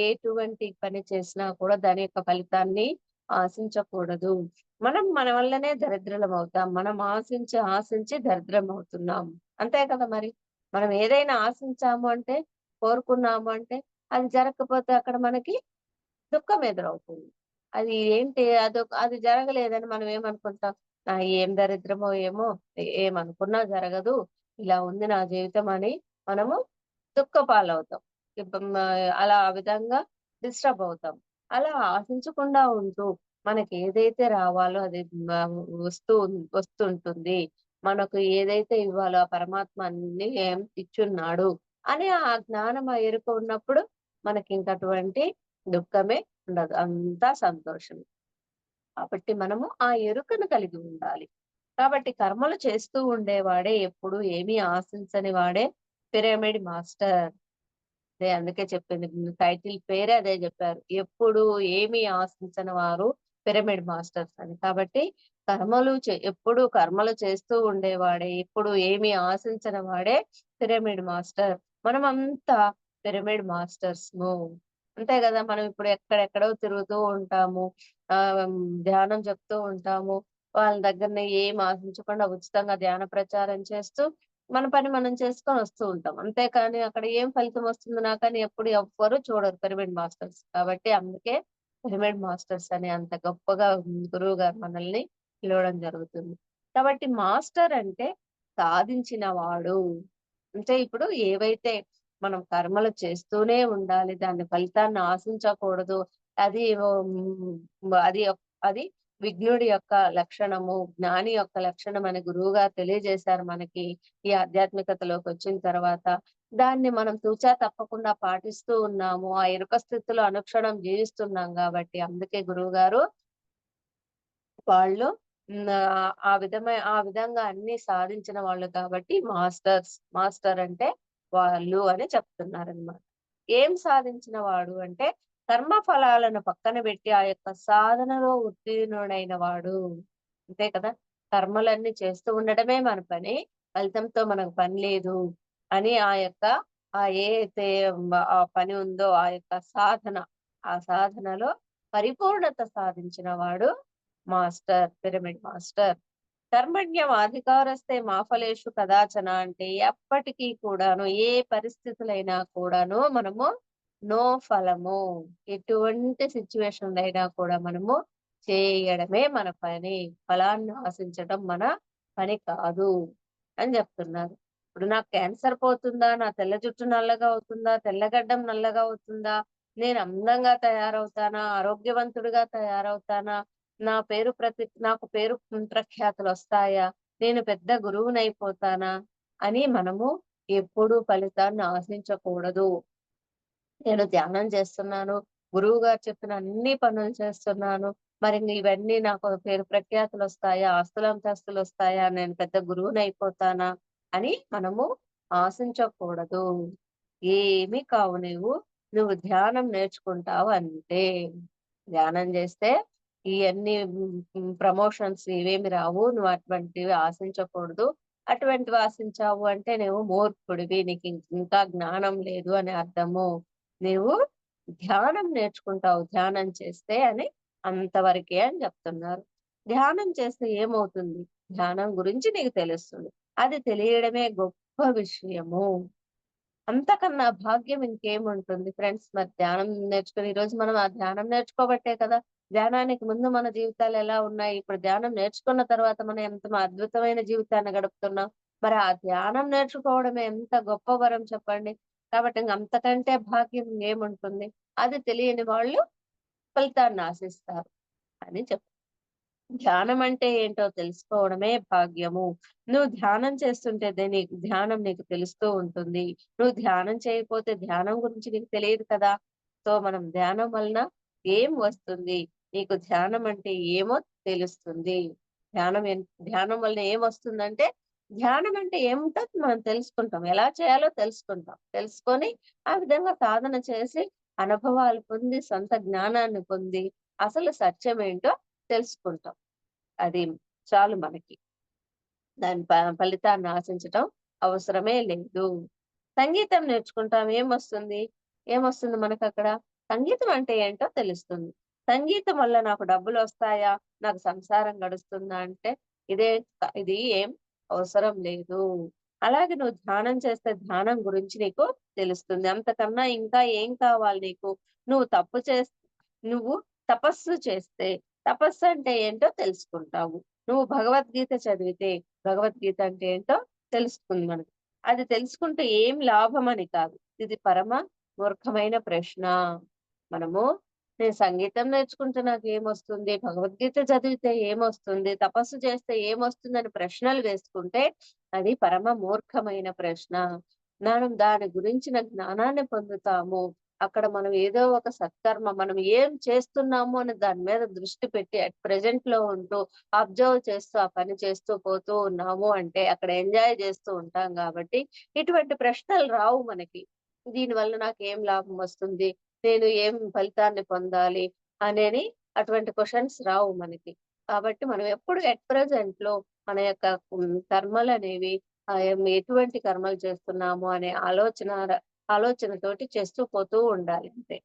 ఎటువంటి పని చేసినా కూడా దాని యొక్క ఫలితాన్ని ఆశించకూడదు. మనం మన వల్లనే దరిద్రులమవుతాం. మనం ఆశించి దరిద్రమవుతున్నాం. అంతే కదా మరి. మనం ఏదైనా ఆశించాము అంటే, కోరుకున్నాము అంటే, అది జరగకపోతే అక్కడ మనకి దుఃఖం ఎదురవుతుంది. అది ఏంటి అది జరగలేదని మనం ఏమనుకుంటాం? ఏం దరిద్రమో ఏమో! ఏమనుకున్నా జరగదు. ఇలా ఉంది నా జీవితం అని మనము దుఃఖపాలవుతాం. అలా ఆ విధంగా డిస్టర్బ్ అవుతాం. అలా ఆశించకుండా ఉంటూ మనకేదైతే రావాలో అది మ వస్తూ వస్తుంటుంది. మనకు ఏదైతే ఇవ్వాలో ఆ పరమాత్మ అన్నీ ఇచ్చున్నాడు అని ఆ జ్ఞానం, ఆ ఎరుక ఉన్నప్పుడు మనకింక అటువంటి దుఃఖమే ఉండదు. అంతా సంతోషమే. కాబట్టి మనము ఆ ఎరుకను కలిగి ఉండాలి. కాబట్టి కర్మలు చేస్తూ ఉండేవాడే ఎప్పుడు ఏమీ ఆశించని వాడే పిరమిడ్ మాస్టర్. అందుకే చెప్పింది. టైటిల్ పేరే అదే జెప్పారు. ఎప్పుడు ఏమి ఆశించని వారు పిరమిడ్ మాస్టర్స్ అని. కాబట్టి ఎప్పుడు కర్మలు చేస్తూ ఉండేవాడే, ఎప్పుడు ఏమి ఆశించని వాడే పిరమిడ్ మాస్టర్. మనమంతా పిరమిడ్ మాస్టర్స్‌ము. అంతే గదా! మనం ఇప్పుడు ఎక్కడెక్కడో తిరుగుతూ ఉంటాము. ధ్యానం చెప్తూ ఉంటాము. వాళ్ళ దగ్గరనే ఏం ఆశించకుండా ఉచితంగా ధ్యాన ప్రచారం చేస్తూ మన పని మనం చేసుకొని వస్తూ ఉంటాం. అంతేకాని అక్కడ ఏం ఫలితం వస్తుంది నాకని ఎప్పుడు ఎవ్వరు చూడరు పిరమిడ్ మాస్టర్స్. కాబట్టి అందుకే పిరమిడ్ మాస్టర్స్ అని అంత గొప్పగా గురువుగారు మనల్ని పిలవడం జరుగుతుంది. కాబట్టి మాస్టర్ అంటే సాధించిన వాడు. అంటే ఇప్పుడు ఏవైతే మనం కర్మలు చేస్తూనే ఉండాలి. దాని ఫలితాన్ని ఆశించకూడదు. అది అది అది విఘ్నుడి యొక్క లక్షణము, జ్ఞాని యొక్క లక్షణం అని గురువుగారు తెలియజేశారు మనకి. ఈ ఆధ్యాత్మికతలోకొచ్చిన తర్వాత. దాన్ని మనం తూచా తప్పకుండా పాటిస్తూ ఉన్నాము. ఆ ఎరుక స్థితిలో అనుక్షణం జీవిస్తున్నాం గాబట్టి, అందుకే గురువుగారు వాళ్ళు ఆ విధంగా అన్నీ సాధించిన వాళ్ళు కాబట్టి మాస్టర్స్. మాస్టర్ అంటే వాళ్ళు అని చెప్తున్నారనమాట. ఏం సాధించిన వాడు అంటే, కర్మ ఫలాలను పక్కన బెట్టి ఆ యొక్క సాధనలో ఉత్తీర్ణుడైన వాడు. అంతే కదా! కర్మలన్నీ చేస్తూ ఉండడమే మన పని. ఫలితంతో మనకు పని లేదు అని ఏదైతే ఆ పని ఉందో ఆ యొక్క సాధన, ఆ సాధనలో పరిపూర్ణత సాధించిన వాడు మాస్టర్, పిరమిడ్ మాస్టర్. కర్మణ్యవాధికారస్తే మా ఫలేషు కదాచన అంటే ఎప్పటికీ కూడాను ఏ పరిస్థితులైనా కూడాను మనము నో ఫలము. ఎటువంటి సిట్యుయేషన్‌లైనా కూడా మనము చేయడమే మన పని. ఫలాన్ని ఆశించడం మన పని కాదు అని జెప్తున్నారు. ఇప్పుడు నాకు క్యాన్సర్ పోతుందా? నా తెల్ల జుట్టు నల్లగా అవుతుందా? తెల్లగడ్డం నల్లగా అవుతుందా? నేను అందంగా తయారవుతానా? ఆరోగ్యవంతుడిగా తయారవుతానా? నాకు పేరు ప్రఖ్యాతులొస్తాయా? నేను పెద్ద గురువునైపోతానా? అని మనము ఎప్పుడూ ఫలితాన్ని ఆశించకూడదు. నేను ధ్యానం చేస్తున్నాను. గురువుగారు చెప్పిన అన్ని పనులు చేస్తున్నాను. మరి ఇవన్నీ నాకు పేరు ప్రఖ్యాతులొస్తాయా? ఆస్తులంతస్తులొస్తాయా? నేను పెద్ద గురువునయిపోతానా? అని మనము ఆశించకూడదు. ఏమి కావు నీవు. నువ్వు ధ్యానం నేర్చుకుంటావు అంతే. ధ్యానం చేస్తే ఇయన్నీ ప్రమోషన్స్ ఇవేమి రావు. నువ్వు అటువంటివి ఆశించకూడదు. అటువంటివి ఆశించావు అంటే నువ్వు మూర్ఖుడివి. ఇంకా జ్ఞానం లేదు అని అర్థము. నీవు ధ్యానం నేర్చుకుంటావు ధ్యానం చేస్తే అని అంతవరకే అని చెప్తున్నారు. ధ్యానం చేస్తే ఏమవుతుంది? ధ్యానం గురించి నీకు తెలుస్తుంది. అది తెలియడమే గొప్ప విషయము. అంతకన్నా భాగ్యం ఇంకేముంటుంది ఫ్రెండ్స్. మరి ధ్యానం నేర్చుకొని ఈరోజు మనం ఆ ధ్యానం నేర్చుకోబట్టే కదా! ధ్యానానికి ముందు మన జీవితాలు ఎలా ఉన్నాయి? ఇప్పుడు ధ్యానం నేర్చుకున్న తర్వాత మనం ఎంత అద్భుతమైన జీవితాన్ని గడుపుతున్నాం. మరి ఆ ధ్యానం నేర్చుకోవడం ఎంత గొప్ప వరం చెప్పండి. కాబట్టి అంతకంటే భాగ్యం ఏముంటుంది? అది తెలియని వాళ్ళు ఫలితాన్ని ఆశిస్తారు అని ధ్యానం అంటే ఏంటో తెలుసుకోవడమే భాగ్యము. నువ్వు ధ్యానం చేస్తుంటేనే ధ్యానం నీకు తెలుస్తూ ఉంటుంది. నువ్వు ధ్యానం చేయకపోతే ధ్యానం గురించి నీకు తెలియదు కదా! సో, మనం ధ్యానం వలన ఏం వస్తుంది? నీకు ధ్యానం అంటే ఏమో తెలుస్తుంది. ధ్యానం వలన ఏమొస్తుందంటే, ధ్యానం అంటే ఏమిటో మనం తెలుసుకుంటాం. ఎలా చేయాలో తెలుసుకుంటాం. తెలుసుకొని ఆ విధంగా సాధన చేసి అనుభవాలు పొంది, సొంత జ్ఞానాన్ని పొంది, అసలు సత్యమేంటో తెలుసుకుంటాం. అది చాలు మనకి. దాని ఫలితాన్ని ఆశించటం అవసరమే లేదు. సంగీతం నేర్చుకుంటాం. ఏమొస్తుంది మనకక్కడ? సంగీతం అంటే ఏంటో తెలుస్తుంది. సంగీతం వల్ల నాకు డబ్బులొస్తాయా? నాకు సంసారం గడుస్తుందా? అంటే ఇదే ఇది ఏం అవసరం లేదు. అలాగే నువ్వు ధ్యానం చేస్తే ధ్యానం గురించి నీకు తెలుస్తుంది. అంతకన్నా ఇంకా ఏం కావాలి నీకు? నువ్వు తప్పు చేస్ నువ్వు తపస్సు చేస్తే, తపస్సు అంటే ఏంటో తెలుసుకుంటావు. నువ్వు భగవద్గీత చదివితే భగవద్గీత అంటే ఏంటో తెలుస్తుంది మనకు. అది తెలుసుకుంటే ఏం లాభం అని కాదు. ఇది పరమ మూర్ఖమైన ప్రశ్న. మనము నేను సంగీతం నేర్చుకుంటే నాకేమొస్తుంది? భగవద్గీత చదివితే ఏమొస్తుంది? తపస్సు చేస్తే ఏమొస్తుందని ప్రశ్నలు వేసుకుంటే అది పరమ మూర్ఖమైన ప్రశ్న. మనం దాని గురించిన జ్ఞానాన్ని పొందుతాము. అక్కడ మనం ఏదో ఒక సత్కర్మ మనం ఏం చేస్తున్నాము అని దాని మీద దృష్టి పెట్టి అట్ ప్రెజెంట్ లో ఉంటూ అబ్జర్వ్ చేస్తూ ఆ పని చేస్తూ పోతూ ఉన్నాము అంటే అక్కడ ఎంజాయ్ చేస్తూ ఉంటాం కాబట్టి ఇటువంటి ప్రశ్నలు రావు మనకి. దీని వల్ల నాకేం లాభం వస్తుంది? నేను ఏం ఫలితాన్ని పొందాలి? అనేని అటువంటి క్వెషన్స్ రావు మనకి. కాబట్టి మనం ఎప్పుడు ఎట్ ప్రెజెంట్ లో మన యొక్క కర్మలనేవి ఎటువంటి కర్మలు చేస్తున్నాము అనే ఆలోచనతోటి చేస్తూ పోతూ ఉండాలి అంతే.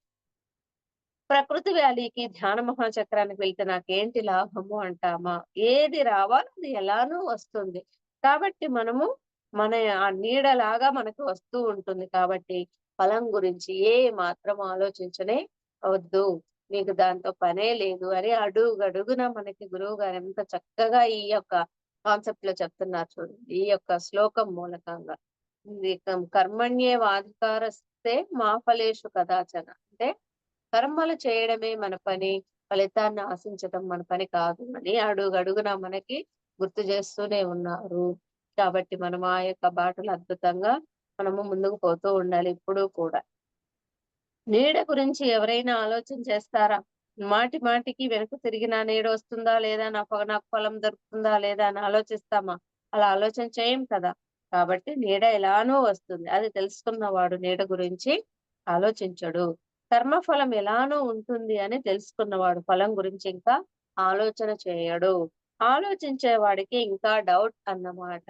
ప్రకృతి వ్యాలీకి ధ్యాన మహాచక్రానికి వెళ్తే నాకేంటి లాభము అంటామా? ఏది రావాలో అది ఎలానూ వస్తుంది. కాబట్టి మనము మన ఆ నీడలాగా మనకు వస్తూ ఉంటుంది కాబట్టి ఫలం గురించి ఏ మాత్రం ఆలోచించనే వద్దు. నీకు దాంతో పనే లేదు అని అడుగడుగున మనకి గురువు గారు ఎంత చక్కగా ఈ యొక్క కాన్సెప్ట్ లో చెప్తున్నారు చూడండి. ఈ యొక్క శ్లోకం మూలకంగా. ఇది కర్మణ్యేవాధికారస్తే మా ఫలేషు కదాచన. అంటే కర్మలు చేయడమే మన పని, ఫలితాన్ని ఆశించటం మన పని కాదు అని అడుగడుగునా మనకి గుర్తు చేస్తూనే ఉన్నారు. కాబట్టి మనం ఆ యొక్క బాటలు అద్భుతంగా మనము ముందుకు పోతూ ఉండాలి ఎప్పుడూ కూడా. నీడ గురించి ఎవరైనా ఆలోచన చేస్తారా? మాటి మాటికి వెనక్కి తిరిగి నా నీడ వస్తుందా లేదా? నాకు ఫలం దొరుకుతుందా లేదా అని ఆలోచిస్తామా? అలా ఆలోచన చేయం కదా! కాబట్టి నీడ ఎలానో వస్తుంది. అది తెలుసుకున్నవాడు నీడ గురించి ఆలోచించడు. కర్మఫలం ఎలానో ఉంటుంది అని తెలుసుకున్నవాడు ఫలం గురించి ఇంకా ఆలోచన చేయడు. ఆలోచించే వాడికి ఇంకా డౌట్ అన్నమాట.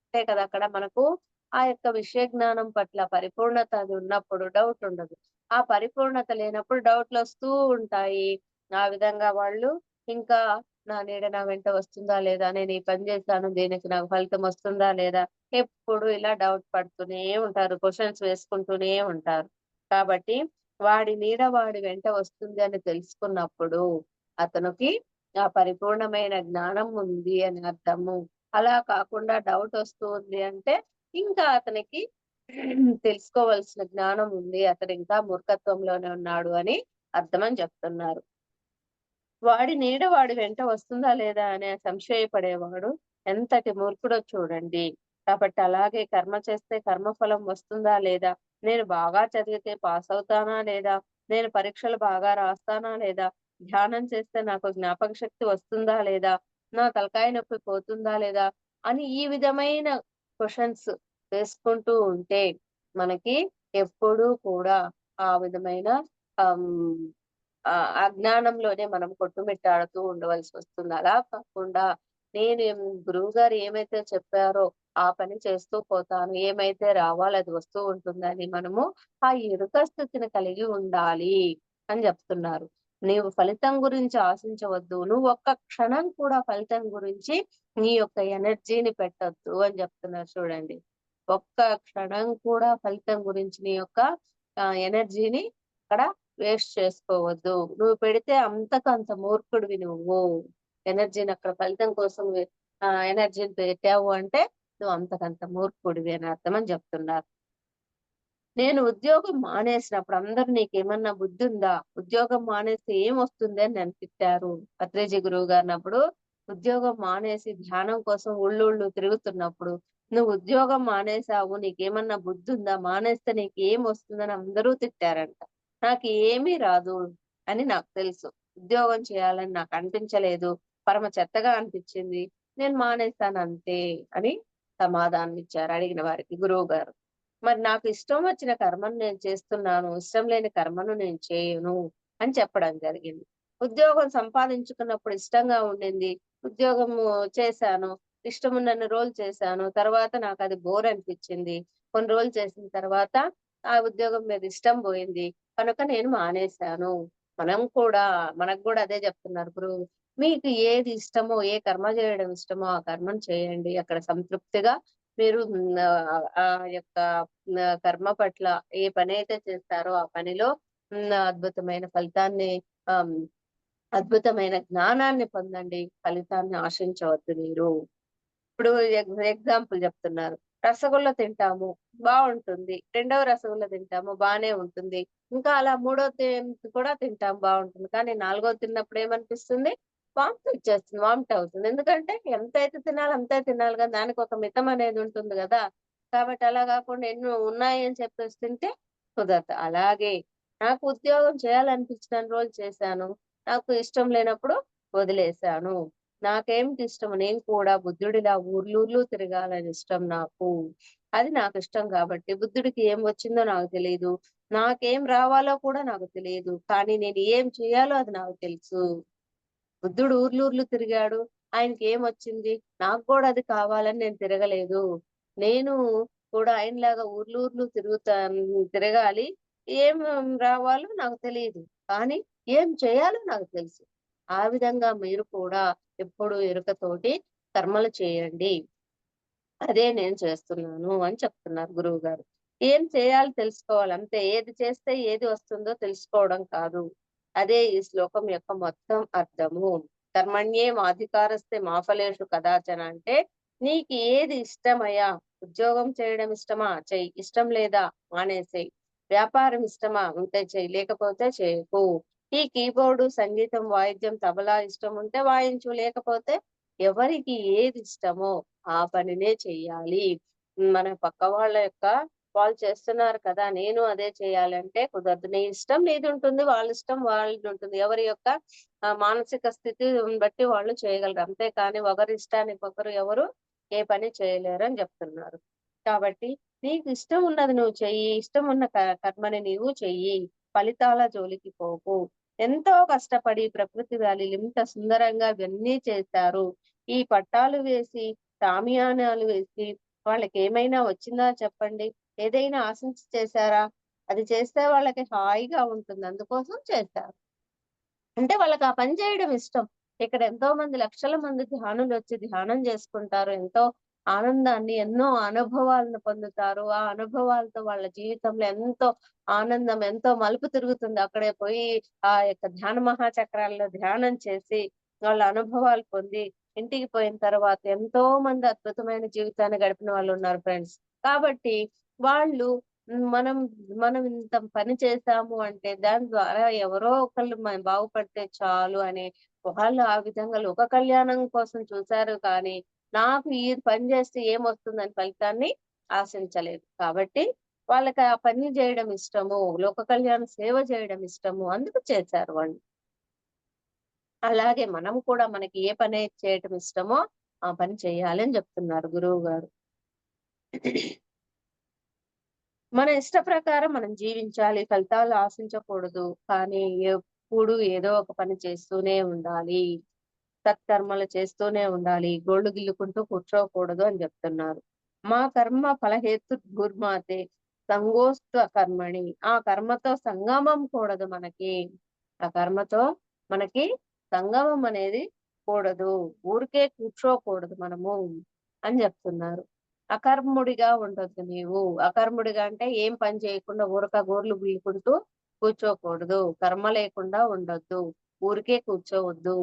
అంతే కదా! అక్కడ మనకు ఆ యొక్క విషయ జ్ఞానం పట్ల పరిపూర్ణత అది ఉన్నప్పుడు డౌట్ ఉండదు. ఆ పరిపూర్ణత లేనప్పుడు డౌట్‌లొస్తూ ఉంటాయి. ఆ విధంగా వాళ్ళు ఇంకా నా నీడ నా వెంట వస్తుందా లేదా? నేను ఈ పని చేశాను. దీనికి నాకు ఫలితం వస్తుందా లేదా? ఎప్పుడు ఇలా డౌట్ పడుతూనే ఉంటారు. క్వెషన్స్ వేసుకుంటూనే ఉంటారు. కాబట్టి వాడి నీడ వాడి వెంట వస్తుంది అని తెలుసుకున్నప్పుడు అతనికి ఆ పరిపూర్ణమైన జ్ఞానం ఉంది అని అర్థము. అలా కాకుండా డౌట్ వస్తూ ఉంది అంటే ఇంకా అతనికి తెలుసుకోవాల్సిన జ్ఞానం ఉంది. అతడు ఇంకా మూర్ఖత్వంలోనే ఉన్నాడు అని అర్థమని చెప్తున్నారు. వాడి నీడ వాడి వెంట వస్తుందా లేదా అనే సంశయపడేవాడు ఎంతటి మూర్ఖుడో చూడండి. కాబట్టి అలాగే కర్మ చేస్తే కర్మఫలం వస్తుందా లేదా? నేను బాగా చదివితే పాస్ అవుతానా లేదా? నేను పరీక్షలు బాగా రాస్తానా లేదా? ధ్యానం చేస్తే నాకు జ్ఞాపక శక్తి వస్తుందా లేదా? నా తలకాయ నొప్పి పోతుందా లేదా? అని ఈ విధమైన క్వెషన్స్ వేసుకుంటూ ఉంటే మనకి ఎప్పుడూ కూడా ఆ విధమైన ఆహ్, అజ్ఞానంలోనే మనం కొట్టుమిట్టాడుతూ ఉండవలసి వస్తుంది. అలా కాకుండా గురువుగారు ఏమైతే చెప్పారో ఆ పని చేస్తూ పోతాను. ఏమైతే రావాలో అది వస్తూ ఉంటుందని మనము ఆ ఎరుక స్థితిని కలిగి ఉండాలి అని చెప్తున్నారు. నీవు ఫలితం గురించి ఆశించవద్దు. నువ్వు ఒక్క క్షణం కూడా ఫలితం గురించి నీ యొక్క ఎనర్జీని పెట్టొద్దు అని చెప్తున్నారు చూడండి. ఒక్క క్షణం కూడా ఫలితం గురించి నీ యొక్క ఎనర్జీని అక్కడ వేస్ట్ చేసుకోవద్దు. నువ్వు పెడితే అంతకంత మూర్ఖుడివి నువ్వు. ఎనర్జీని అక్కడ ఫలితం కోసం ఎనర్జీని పెట్టావు అంటే నువ్వు అంతకంత మూర్ఖుడివి అని అర్థం అని చెప్తున్నారు. నేను ఉద్యోగం మానేసినప్పుడు అందరూ నీకేమన్నా బుద్ధుందా? ఉద్యోగం మానేస్తే ఏమొస్తుంది అని నన్ను తిట్టారు. పత్రిజీ గురువు గారినప్పుడు ఉద్యోగం మానేసి ధ్యానం కోసం ఊళ్ళూళ్ళు తిరుగుతున్నప్పుడు, "నువ్వు ఉద్యోగం మానేసావు. నీకేమన్నా బుద్ధుందా? మానేస్తే నీకేమొస్తుందని" అందరూ తిట్టారంట. నాకు ఏమీ రాదు అని నాకు తెలుసు. ఉద్యోగం చేయాలని నాకు అనిపించలేదు. పరమ చెత్తగా అనిపించింది. నేను మానేసానంతే అని సమాధానం ఇచ్చారు అడిగిన వారికి గురువుగారు. మరి నాకు ఇష్టం వచ్చిన కర్మను నేను చేస్తున్నాను. ఇష్టం లేని కర్మను నేను చేయను అని చెప్పడం జరిగింది. ఉద్యోగం సంపాదించుకున్నప్పుడు ఇష్టంగా ఉండింది. ఉద్యోగము చేశాను. ఇష్టమున్నన్ని రోజులు చేశాను. తర్వాత నాకది బోర్ అనిపిచ్చింది. కొన్ని రోజులు చేసిన తర్వాత ఆ ఉద్యోగం మీద ఇష్టం పోయింది. కనుక నేను మానేశాను. మనకు గూడా అదే చెప్తున్నారు గురువు. మీకు ఏది ఇష్టమో, ఏ కర్మ చేయడం ఇష్టమో ఆ కర్మను చేయండి. అక్కడ సంతృప్తిగా మీరు ఆ యొక్క కర్మ పట్ల ఏ పనైతే చేస్తారో ఆ పనిలో అద్భుతమైన ఫలితాన్ని ఆమ్, అద్భుతమైన జ్ఞానాన్ని పొందండి. ఫలితాన్ని ఆశించవద్దు మీరు. ఇప్పుడు ఎగ్జాంపుల్ చెప్తున్నారు. రసగుల్లా తింటాము, బావుంటుంది. రెండవ రసగుల్లా తింటాము, బానే ఉంటుంది. ఇంకా అలా మూడోది కూడా తింటాం, బావుంటుంది. కానీ నాలుగోది తిన్నప్పుడు ఏమనిపిస్తుంది? వాంతి వచ్చేస్తుంది. వామిట్ అవుతుంది. ఎందుకంటే ఎంతైతే తినాలో అంతే తినాలి కదా! దానికి ఒక మితం అనేది ఉంటుంది గదా! కాబట్టి అలా గాకుండా ఎన్నో ఉన్నాయి అని చెప్పేసి తింటే కుదరదు. అలాగే నాకు ఉద్యోగం చేయాలనిపించినన్ని రోజులు చేశాను. నాకు ఇష్టం లేనప్పుడు వదిలేశాను. నాకేమిటి ఇష్టం? నేను కూడా బుద్ధుడిలా ఊర్లూర్లు తిరగాలని ఇష్టం నాకు. అది నాకిష్టం కాబట్టి బుద్ధుడికి ఏం వచ్చిందో నాకు తెలీదు. నాకేం రావాలో కూడా నాకు తెలియదు. కానీ నేను ఏం చేయాలో అది నాకు తెలుసు. బుద్ధుడు ఊర్లూర్లు తిరిగాడు. ఆయనకేమొచ్చింది? నాకు కూడా అది కావాలని నేను తిరగలేదు. నేను కూడా ఆయనలాగా ఊర్లూర్లు తిరగాలి. ఏం రావాలో నాకు తెలీదు. కానీ ఏం చేయాలో నాకు తెలుసు. ఆ విధంగా మీరు కూడా ఎప్పుడు ఎరుకతోటి కర్మలు చేయండి. అదే నేను చేస్తున్నాను అని చెప్తున్నారు గురువుగారు. ఏం చేయాలో తెలుసుకోవాలి అంతే. ఏది చేస్తే ఏది వస్తుందో తెలుసుకోవడం కాదు. అదే ఈ శ్లోకం యొక్క మొత్తం అర్థము. కర్మణ్యేవాధికారస్తే మా ఫలేషు కదాచన అంటే నీకు ఏది ఇష్టమయ్యా? ఉద్యోగం చేయడం ఇష్టమా? చెయ్యి. ఇష్టం లేదా? మానేసేయి. వ్యాపారం ఇష్టమా? ఉంటే చెయ్యి. లేకపోతే చేయకు. ఈ కీబోర్డు, సంగీతం, వాయిద్యం, తబలా ఇష్టం ఉంటే వాయించు. లేకపోతే ఎవరికి ఏది ఇష్టమో ఆ పనినే చెయ్యాలి. మన పక్క వాళ్ళ యొక్క వాళ్ళు చేస్తున్నారు కదా! నేను అదే చేయాలంటే కుదరదు. నీ ఇష్టం నీదుంటుంది. వాళ్ళ ఇష్టం వాళ్ళదుంటుంది. ఎవరి యొక్క మానసిక స్థితిని బట్టి వాళ్ళు చేయగలరు. అంతేకాని ఒకరి ఇష్టానికి ఒకరు ఎవరు ఏ పని చేయలేరని చెప్తున్నారు. కాబట్టి నీకు ఇష్టం ఉన్నది నువ్వు చెయ్యి. ఇష్టం ఉన్న కర్మని నీవు చెయ్యి. ఫలితాల జోలికి పోకు. ఎంతో కష్టపడి ప్రకృతి వ్యాలీలు ఇంత సుందరంగా ఇవన్నీ చేశారు. ఈ పట్టాలు వేసి, షామియానాలు వేసి వాళ్ళకేమైనా వచ్చిందా చెప్పండి? ఏదైనా ఆశించి చేశారా? అది చేస్తే వాళ్ళకి హాయిగా ఉంటుంది. అందుకోసం చేశారు. అంటే వాళ్ళకి ఆ పని చేయడం ఇష్టం. ఇక్కడ ఎంతో మంది లక్షల మంది ధ్యానులొచ్చి ధ్యానం చేసుకుంటారు. ఎంతో ఆనందాన్ని, ఎన్నో అనుభవాలను పొందుతారు. ఆ అనుభవాలతో వాళ్ళ జీవితంలో ఎంతో ఆనందం, ఎంతో మలుపు తిరుగుతుంది. అక్కడే పోయి ఆ యొక్క ధ్యాన మహాచక్రాల్లో ధ్యానం చేసి, వాళ్ళ అనుభవాలు పొంది, ఇంటికి పోయిన తర్వాత ఎంతో మంది అద్భుతమైన జీవితాన్ని గడిపిన వాళ్ళున్నారు ఫ్రెండ్స్. కాబట్టి వాళ్ళు మనం మనం ఇంత పని చేశాము అంటే దాని ద్వారా ఎవరో ఒకళ్ళు బాగుపడితే చాలు అనే వాళ్ళు ఆ విధంగా లోక కళ్యాణం కోసం చూసారు కానీ నాకు ఈ పని చేస్తే ఏమొస్తుందని ఫలితాన్ని ఆశించలేదు. కాబట్టి వాళ్ళకి ఆ పని చేయడం ఇష్టము. లోక కళ్యాణ సేవ చేయడం ఇష్టము. అందుకు చేశారు వాళ్ళు. అలాగే మనం కూడా మనకి ఏ పని చేయటం ఇష్టమో ఆ పని చేయాలి అని చెప్తున్నారు గురువు గారు. మన ఇష్ట ప్రకారం మనం జీవించాలి. ఫలితాలు ఆశించకూడదు. కానీ ఎప్పుడు ఏదో ఒక పని చేస్తూనే ఉండాలి. సత్కర్మలు చేస్తూనే ఉండాలి. గోళ్ళు గిల్లుకుంటూ కూర్చోకూడదు అని చెప్తున్నారు. మా కర్మ ఫలహేతు దుర్మాతే సంగోస్త్వ కర్మణి. ఆ కర్మతో సంగమం కూడదు మనకి. ఆ కర్మతో మనకి సంగమం అనేది కూడదు. ఊరికే కూర్చోకూడదు మనము అని చెప్తున్నారు. అకర్ముడిగా ఉండొద్దు నీవు. అకర్ముడిగా అంటే ఏం పని చేయకుండా గోర్లు గిల్లుకుంటూ కూర్చోకూడదు. కర్మ లేకుండా ఉండొద్దు. ఊరికే కూర్చోవద్దు.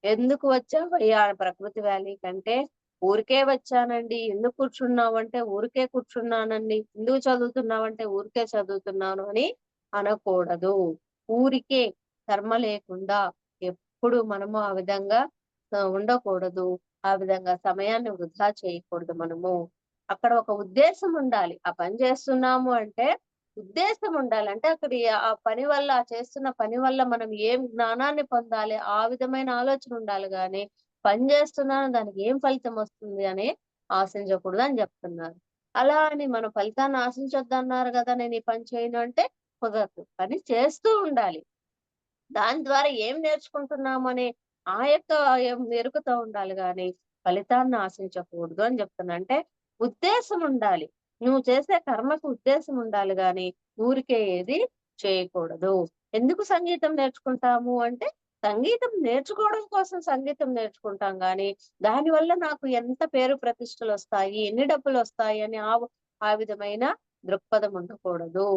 ఎందుకు వచ్చావయ్యా ప్రకృతి వ్యాలీ కంటే? ఊరికే వచ్చానండి. ఎందుకు కూర్చున్నావంటే ఊరికే కూర్చున్నానండి. ఎందుకు చదువుతున్నావంటే ఊరికే చదువుతున్నాను అని అనకూడదు. ఊరికే కర్మ లేకుండా ఎప్పుడు మనము ఆ విధంగా ఉండకూడదు. ఆ విధంగా సమయాన్ని వృధా చేయకూడదు మనము. అక్కడ ఒక ఉద్దేశం ఉండాలి. ఆ పని చేస్తున్నాము అంటే ఉద్దేశం ఉండాలి. అంటే అక్కడ ఆ పని వల్ల ఆ చేస్తున్న పని వల్ల మనం ఏం జ్ఞానాన్ని పొందాలి, ఆ విధమైన ఆలోచన ఉండాలి గానీ, పని చేస్తున్నాను దానికి ఏం ఫలితం వస్తుంది అని ఆశించకూడదు అని చెప్తున్నారు. అలా అని మనం ఫలితాన్ని ఆశించొద్దన్నారు గదా! నేను ఈ పని చేయను అంటే కుదరదు. పని చేస్తూ ఉండాలి. దాని ద్వారా ఏం నేర్చుకుంటున్నామనే ఆ యొక్క ఎరుకతో ఉండాలి గానీ, ఫలితాన్ని ఆశించకూడదు అని చెప్తున్నా. అంటే ఉద్దేశం ఉండాలి. నువ్వు చేసే కర్మకు ఉద్దేశం ఉండాలి గానీ, ఊరికే ఏది చేయకూడదు. ఎందుకు సంగీతం నేర్చుకుంటాము అంటే, సంగీతం నేర్చుకోవడం కోసం సంగీతం నేర్చుకుంటాం గానీ, దానివల్ల నాకు ఎంత పేరు ప్రతిష్టలొస్తాయి, ఎన్ని డబ్బులొస్తాయి అని ఆ విధమైన దృక్పథం ఉండకూడదు.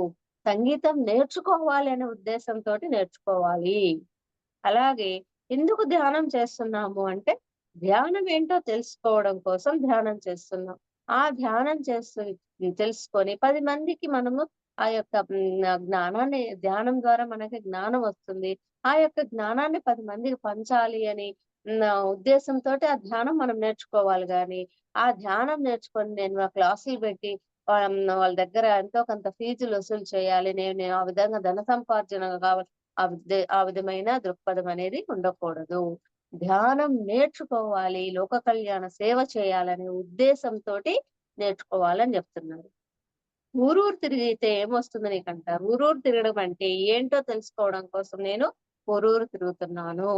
సంగీతం నేర్చుకోవాలి అనే ఉద్దేశంతోటి నేర్చుకోవాలి. అలాగే ఎందుకు ధ్యానం చేస్తున్నాము అంటే, ధ్యానం ఏంటో తెలుసుకోవడం కోసం ధ్యానం చేస్తున్నాం. ఆ ధ్యానం తెలుసుకొని 10 మందికి మనము ఆ యొక్క జ్ఞానాన్ని ధ్యానం ద్వారా మనకి జ్ఞానం వస్తుంది. ఆ యొక్క జ్ఞానాన్ని 10 మందికి పంచాలి అని ఉద్దేశంతోటి ఆ ధ్యానం మనం నేర్చుకోవాలి గాని, ఆ ధ్యానం నేర్చుకొని నేను ఆ క్లాసులు పెట్టి వాళ్ళ దగ్గర ఎంతో కొంత ఫీజులు వసూలు చేయాలి. నేను ఆ విధంగా ధన సంపార్జన కావాలి. ఆ విధమైన దృక్పథం అనేది ఉండకూడదు. ధ్యానం నేర్చుకోవాలి. లోక కళ్యాణ సేవ చేయాలనే ఉద్దేశంతోటి నేర్చుకోవాలని చెప్తున్నారు. ఊరూరు తిరిగితే ఏమొస్తుంది నీకంటారు? ఊరూరు తిరగడం అంటే ఏంటో తెలుసుకోవడం కోసం నేను ఊరూరు తిరుగుతున్నాను.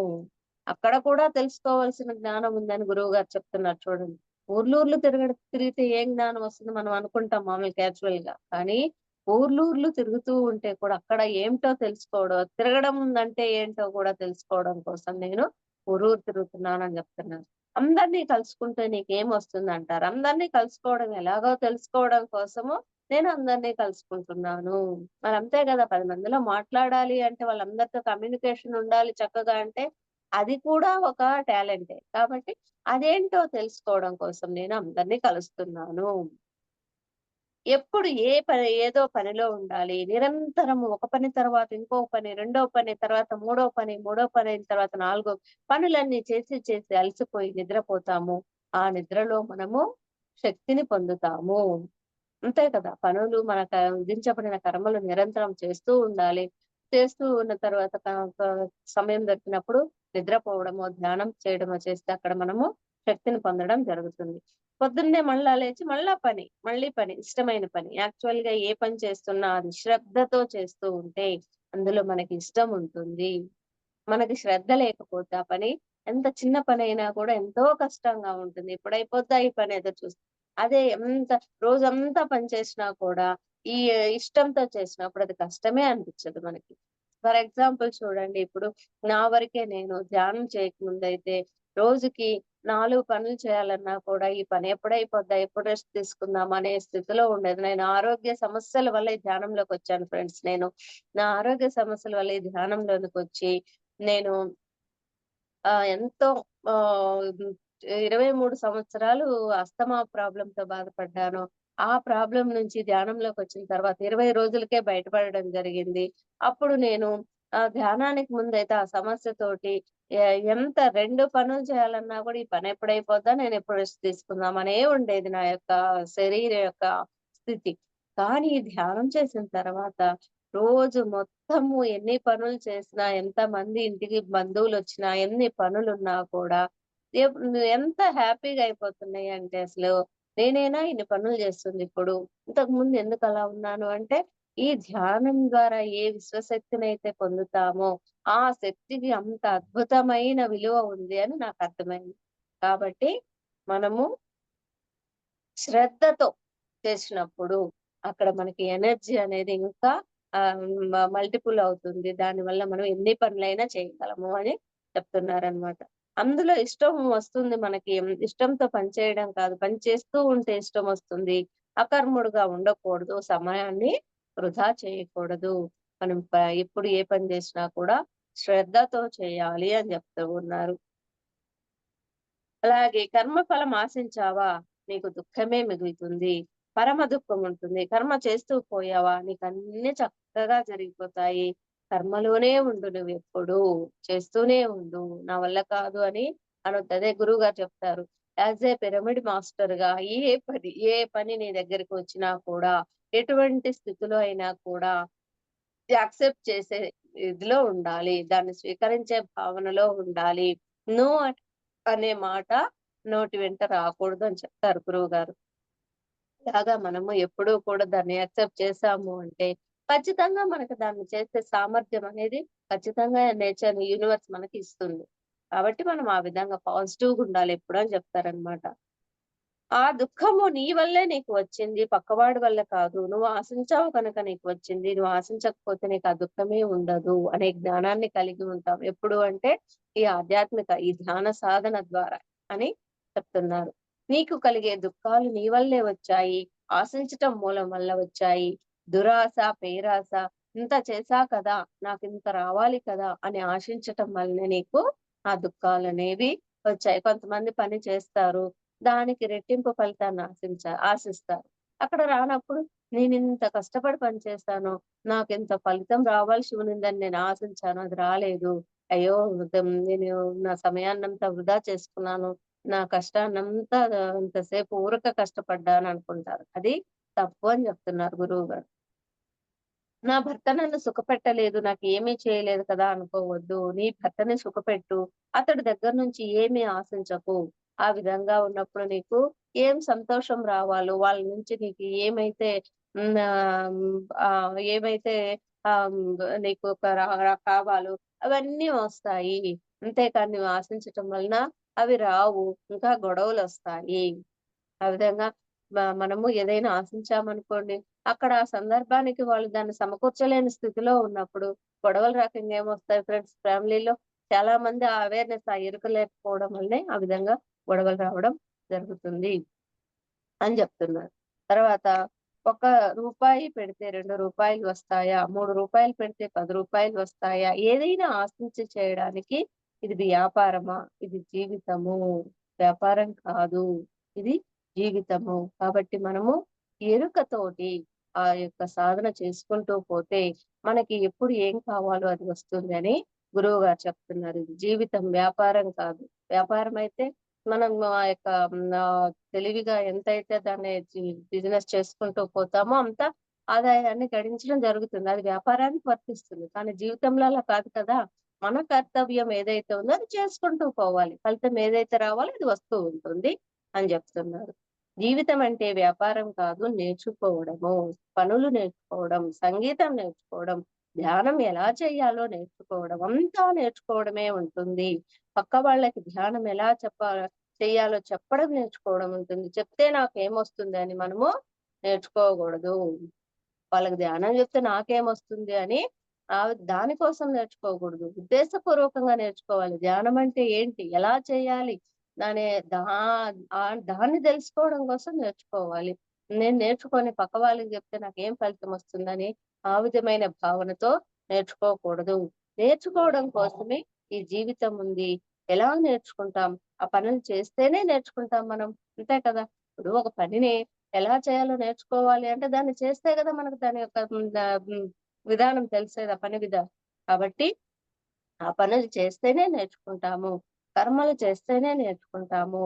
అక్కడ కూడా తెలుసుకోవాల్సిన జ్ఞానం ఉందని గురువుగారు చెప్తున్నారు చూడండి. ఊర్లూర్లు తిరిగితే ఏం జ్ఞానం వస్తుంది మనం అనుకుంటాం మామూలు క్యాజువల్‌గా. కానీ ఊర్లూర్లు తిరుగుతూ ఉంటే కూడా అక్కడ ఏమిటో తెలుసుకోవడం, తిరగడం అంటే ఏంటో కూడా తెలుసుకోవడం కోసం నేను ఊరూరు తిరుగుతున్నానని చెప్తున్నారు. అందరిని కలుసుకుంటే నీకేమొస్తుందంటారు? అందరిని కలుసుకోవడం ఎలాగో తెలుసుకోవడం కోసము నేను అందరిని కలుసుకుంటున్నాను. మరంతే గదా! 10 మందిలో మాట్లాడాలి అంటే వాళ్ళందరితో కమ్యూనికేషన్ ఉండాలి చక్కగా అంటే, అది కూడా ఒక టాలెంటే. కాబట్టి అదేంటో తెలుసుకోవడం కోసం నేను అందరిని కలుస్తున్నాను. ఎప్పుడు ఏదో పనిలో ఉండాలి. నిరంతరము ఒక పని తర్వాత ఇంకో పని, రెండో పని తర్వాత మూడో పని, మూడో పని అయిన తర్వాత నాలుగో పనులన్నీ చేసి అలసిపోయి నిద్రపోతాము. ఆ నిద్రలో మనము శక్తిని పొందుతాము. అంతే కదా! పనులు విధించబడిన కర్మలు నిరంతరం చేస్తూ ఉండాలి. చేస్తూ ఉన్న తర్వాత క క సమయం దొరికినప్పుడు నిద్రపోవడమో, ధ్యానం చేయడమో చేస్తే అక్కడ మనము శక్తిని పొందడం జరుగుతుంది. పొద్దున్నే మళ్ళా లేచి మళ్ళీ పని, ఇష్టమైన పని. యాక్చువల్‌గా ఏ పని చేస్తున్నా అది శ్రద్ధతో చేస్తూ ఉంటే అందులో మనకి ఇష్టం ఉంటుంది. మనకి శ్రద్ధ లేకపోతే ఆ పని ఎంత చిన్న పనైనా కూడా ఎంతో కష్టంగా ఉంటుంది. ఎప్పుడైపోద్దా ఈ పని ఎదురు చూస్తాం. అదే రోజంతా పని చేసినా కూడా ఈ ఇష్టంతో చేసినప్పుడు అది కష్టమే అనిపించదు మనకి. ఫర్ ఎగ్జాంపుల్ చూడండి ఇప్పుడు నా వరకే నేను ధ్యానం చేయకముందైతే రోజుకి 4 పనులు చేయాలన్నా కూడా ఈ పని ఎప్పుడైపోద్దా? ఎప్పుడు రెస్ట్ తీసుకుందాం అనే స్థితిలో ఉండేది. నేను ఆరోగ్య సమస్యల వల్ల ఈ ధ్యానంలోకొచ్చాను ఫ్రెండ్స్ నేను. నా ఆరోగ్య సమస్యల వల్ల ఈ ధ్యానంలోనికొచ్చి నేను ఎంతో హ్మ్. 23 సంవత్సరాలు అస్తమా ప్రాబ్లమ్‌తో బాధపడ్డాను. ఆ ప్రాబ్లమ్ నుంచి ధ్యానంలోకొచ్చిన తర్వాత 20 రోజులకే బయటపడడం జరిగింది. అప్పుడు నేను ధ్యానానికి ముందైతే ఆ సమస్యతోటి ఎంత 2 పనులు చేయాలన్నా కూడా ఈ పని ఎప్పుడైపోద్దా? నేనెప్పుడు రెస్ట్ తీసుకుందామనే ఉండేది నా యొక్క శరీరం యొక్క స్థితి. కానీ ధ్యానం చేసిన తర్వాత రోజు మొత్తము ఎన్ని పనులు చేసినా, ఎంతమంది ఇంటికి బంధువులొచ్చినా, ఎన్ని పనులున్నా కూడా ఎప్ ఎంత హ్యాపీగా అయిపోతున్నాయంటే అసలు, నేనేనా ఇన్ని పనులు చేస్తుందిప్పుడు. ఇంతకుముందు ఎందుకలా ఉన్నాను అంటే, ఈ ధ్యానం ద్వారా ఏ విశ్వశక్తినైతే పొందుతామో, ఆ శక్తికి అంత అద్భుతమైన విలువ ఉంది అని నాకర్థమైంది. కాబట్టి మనము శ్రద్ధతో చేసినప్పుడు అక్కడ మనకి ఎనర్జీ అనేది ఇంకా మల్టిపుల్ అవుతుంది. దానివల్ల మనం ఎన్ని పనులైనా చేయగలము అని చెప్తున్నారనమాట. అందులో ఇష్టం వస్తుంది మనకి. ఇష్టంతో పని చేయడం కాదు. పని చేస్తూ ఉంటే ఇష్టమొస్తుంది. అకర్ముడుగా ఉండకూడదు. సమయాన్ని వృధా చేయకూడదు. మనం ఎప్పుడు ఏ పని చేసినా కూడా శ్రద్ధతో చేయాలి అని చెప్తూ ఉన్నారు. అలాగే కర్మఫలం ఆశించావా? నీకు దుఃఖమే మిగులుతుంది. పరమ దుఃఖం ఉంటుంది. కర్మ చేస్తూ పోయావా? నీకన్నీ చక్కగా జరిగిపోతాయి. కర్మలోనే ఉండు నువ్వెప్పుడూ. చేస్తూనే ఉండు. నా వల్ల కాదు అని అనొద్దు. అదే గురువుగారు చెప్తారు. యాస్ ఏ పిరమిడ్ మాస్టర్‌గా ఏ పని నీ దగ్గరికి వచ్చినా కూడా, ఎటువంటి స్థితిలో అయినా కూడా యాక్సెప్ట్ చేసే ఇదిలో ఉండాలి. దాన్ని స్వీకరించే భావనలో ఉండాలి. నో అనే మాట నోటి వెంట రాకూడదు అని చెప్తారు గురువుగారు. ఇలాగా మనము ఎప్పుడూ కూడా దాన్ని యాక్సెప్ట్ చేసాము అంటే, ఖచ్చితంగా మనకు దాన్ని చేసే సామర్థ్యం అనేది ఖచ్చితంగా యూనివర్స్ మనకి ఇస్తుంది. కాబట్టి మనం ఆ విధంగా పాజిటివ్‌గా ఉండాలి ఎప్పుడు అని చెప్తారనమాట. ఆ దుఃఖము నీ వల్లే నీకు వచ్చింది. పక్కవాడి వల్ల కాదు. నువ్వు ఆశించావు కనుక నీకు వచ్చింది. నువ్వు ఆశించకపోతే నీకు ఆ దుఃఖమే ఉండదు అనే జ్ఞానాన్ని కలిగి ఉంటాం. ఎప్పుడు అంటే ఈ ధ్యాన సాధన ద్వారా అని చెప్తున్నారు. నీకు కలిగే దుఃఖాలు నీ వల్లే వచ్చాయి. ఆశించటం మూలం వల్ల వచ్చాయి. దురాశ, పేరాస ఇంత చేశా కదా, నాకింత రావాలి కదా అని ఆశించటం వల్లనే నీకు ఆ దుఃఖాలనేవి వచ్చాయి. కొంతమంది పని చేస్తారు. దానికి రెట్టింపు ఫలితాన్ని ఆశిస్తారు. అక్కడ రానప్పుడు నేనింత కష్టపడి పని చేశాను. నాకింత ఫలితం రావాల్సి ఉన్నిందని నేను ఆశించాను. అది రాలేదు. అయ్యో! నేను నా సమయాన్నంతా వృధా చేసుకున్నాను. నా కష్టాన్నంతా ఇంతసేపు ఊరక కష్టపడ్డాననుకుంటారు. అది తప్పు అని చెప్తున్నారు గురువుగారు. నా భర్త నన్ను సుఖపెట్టలేదు. నాకేమీ చేయలేదు కదా అనుకోవద్దు. నీ భర్తని సుఖపెట్టు. అతడి దగ్గర నుంచి ఏమీ ఆశించకు. ఆ విధంగా ఉన్నప్పుడు నీకు ఏం సంతోషం రావాలో వాళ్ళ నుంచి నీకు ఏమైతే హ్మ్. ఏమైతే నీకు ఒక కావాలో అవన్నీ వస్తాయి. అంతేకాని నువ్వు ఆశించటం వలన అవి రావు. ఇంకా గొడవలొస్తాయి. ఆ విధంగా మనము ఏదైనా ఆశించామనుకోండి, అక్కడ ఆ సందర్భానికి వాళ్ళు దాన్ని సమకూర్చలేని స్థితిలో ఉన్నప్పుడు గొడవలు రకంగా ఏమొస్తాయి ఫ్రెండ్స్ ఫ్యామిలీలో చాలా మంది ఆ అవేర్‌నెస్ ఆ ఎరుక లేకపోవడం వల్లే ఆ విధంగా గొడవలు రావడం జరుగుతుంది అని జెప్తున్నారు. తర్వాత ఒక రూపాయి పెడితే రూ. 2 వస్తాయా? రూ. 3 పెడితే రూ. 10 వస్తాయా? ఏదైనా ఆశించి చేయడానికి ఇది వ్యాపారమా? ఇది జీవితము. వ్యాపారం కాదు. ఇది జీవితము. కాబట్టి మనము ఎరుకతోటి ఆ యొక్క సాధన చేసుకుంటూ పోతే మనకి ఎప్పుడు ఏం కావాలో అది వస్తుందని గురువుగారు చెప్తున్నారు. ఇది జీవితం వ్యాపారం కాదు. వ్యాపారం అయితే మనం ఆ యొక్క తెలివిగా ఎంతైతే దాన్ని బిజినెస్ చేసుకుంటూ పోతామో అంత ఆదాయాన్ని గడించడం జరుగుతుంది. అది వ్యాపారానికి వర్తిస్తుంది. కానీ జీవితంలో అలా కాదు కదా! మన కర్తవ్యం ఏదైతే ఉందో అది చేసుకుంటూ పోవాలి. ఫలితం ఏదైతే రావాలో అది వస్తూ ఉంటుంది అని జెప్తున్నారు. జీవితం అంటే వ్యాపారం కాదు నేర్చుకోవడము. పనులు నేర్చుకోవడం, సంగీతం నేర్చుకోవడం, ధ్యానం ఎలా చేయాలో నేర్చుకోవడం, అంతా నేర్చుకోవడమే ఉంటుంది. పక్క వాళ్ళకి ధ్యానం ఎలా చెయ్యాలో చెప్పడం నేర్చుకోవడం ఉంటుంది. చెప్తే నాకేమొస్తుంది అని మనము నేర్చుకోకూడదు. వాళ్ళకి ధ్యానం చెప్తే నాకేమొస్తుంది అని దాని కోసం నేర్చుకోకూడదు. ఉద్దేశపూర్వకంగా నేర్చుకోవాలి. ధ్యానం అంటే ఏంటి? ఎలా చేయాలి? దాని దా దాన్ని తెలుసుకోవడం కోసం నేర్చుకోవాలి. నేను నేర్చుకొని పక్క వాళ్ళకి చెప్తే నాకేం ఫలితం వస్తుందని ఆ విధమైన భావనతో నేర్చుకోకూడదు. నేర్చుకోవడం కోసమే ఈ జీవితం ఉంది. ఎలా నేర్చుకుంటాం? ఆ పనులు చేస్తేనే నేర్చుకుంటాం మనం. అంతే కదా! ఇప్పుడు ఒక పనిని ఎలా చేయాలో నేర్చుకోవాలి అంటే దాన్ని చేస్తే గదా మనకు దాని యొక్క విధానం తెలిసేది ఆ పని విధానం. కాబట్టి ఆ పనులు చేస్తేనే నేర్చుకుంటాము. కర్మలు చేస్తేనే నేర్చుకుంటాము.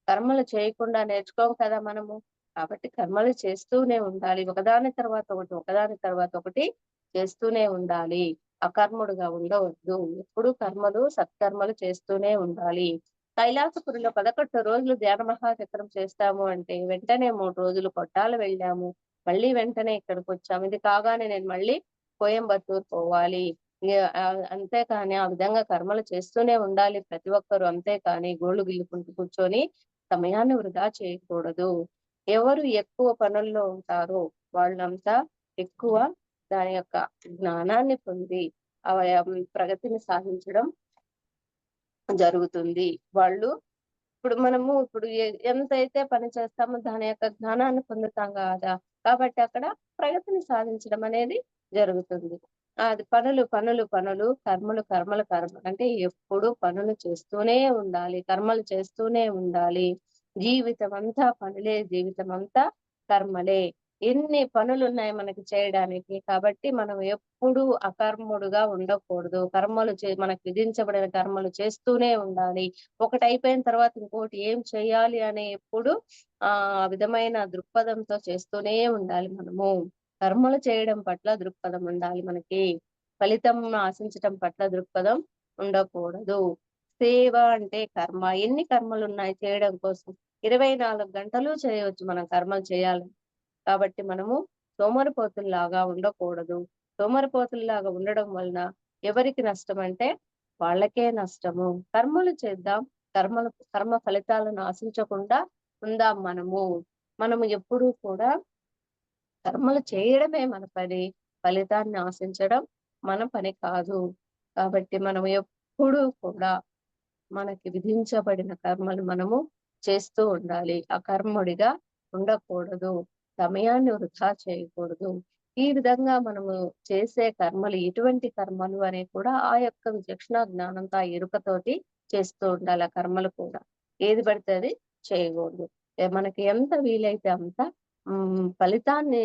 కర్మలు చేయకుండా నేర్చుకోము కదా మనము. కాబట్టి కర్మలు చేస్తూనే ఉండాలి. ఒకదాని తర్వాత ఒకటి, ఒకదాని తర్వాత ఒకటి చేస్తూనే ఉండాలి. అకర్ముడుగా ఉండవద్దు. ఎప్పుడూ కర్మలు, సత్కర్మలు చేస్తూనే ఉండాలి. కైలాసపురిలో 11 రోజులు ధ్యాన మహాచక్రం చేస్తాము అంటే వెంటనే 3 రోజులు కొట్టాలు వెళ్ళాము. మళ్ళీ వెంటనే ఇక్కడికొచ్చాము. ఇది కాగానే నేను మళ్ళీ కోయంబత్తూర్ పోవాలి. అంతేకాని ఆ విధంగా కర్మలు చేస్తూనే ఉండాలి ప్రతి ఒక్కరు. అంతేకాని గోళ్ళు గిల్లుకుంటూ కూర్చొని సమయాన్ని వృధా చేయకూడదు. ఎవరు ఎక్కువ పనుల్లో ఉంటారో వాళ్ళంతా ఎక్కువ దాని యొక్క జ్ఞానాన్ని పొంది ప్రగతిని సాధించడం జరుగుతుంది. వాళ్ళు ఇప్పుడు ఎంతైతే పని చేస్తామో దాని యొక్క జ్ఞానాన్ని పొందుతాం గదా! కాబట్టి అక్కడ ప్రగతిని సాధించడం అనేది జరుగుతుంది. అది పనులు, పనులు, పనులు, కర్మలు, కర్మలు, కర్మలు అంటే ఎప్పుడూ పనులు చేస్తూనే ఉండాలి. కర్మలు చేస్తూనే ఉండాలి. జీవితమంతా పనులే, జీవితమంతా కర్మలే. ఎన్ని పనులున్నాయి మనకి చేయడానికి. కాబట్టి మనం ఎప్పుడూ అకర్ముడుగా ఉండకూడదు. కర్మలు మనకు విధించబడిన కర్మలు చేస్తూనే ఉండాలి. ఒకటయిపోయిన తర్వాత ఇంకోటి ఏం చేయాలి అనే ఎప్పుడు ఆ విధమైన దృక్పథంతో చేస్తూనే ఉండాలి మనము. కర్మలు చేయడం పట్ల దృక్పథం ఉండాలి మనకి. ఫలితం ఆశించటం పట్ల దృక్పథం ఉండకూడదు. సేవ అంటే కర్మ. ఎన్ని కర్మలున్నాయి చేయడం కోసం? 24 గంటలు చేయవచ్చు మనం కర్మలు చేయాలని. కాబట్టి మనము సోమరిపోతుల్లాగా ఉండకూడదు. సోమరిపోతుల్లాగా ఉండడం వలన ఎవరికి నష్టమంటే వాళ్ళకే నష్టము. కర్మలు చేద్దాం. కర్మ ఫలితాలను ఆశించకుండా ఉందాం మనము. మనము ఎప్పుడూ కూడా కర్మలు చేయడమే మన పని. ఫలితాన్ని ఆశించడం మన పని కాదు. కాబట్టి మనం ఎప్పుడూ కూడా మనకి విధించబడిన కర్మలు మనము చేస్తూ ఉండాలి. అకర్ముడిగా ఉండకూడదు. సమయాన్ని వృధా చేయకూడదు. ఈ విధంగా మనము చేసే కర్మలు ఎటువంటి కర్మలు అనేవి కూడా ఆ యొక్క విచక్షణ జ్ఞానంతో ఆ ఎరుకతోటి చేస్తూ ఉండాలి ఆ కర్మలు కూడా. ఏది పడితే అది చేయకూడదు. మనకి ఎంత వీలైతే అంత ఫలితాన్ని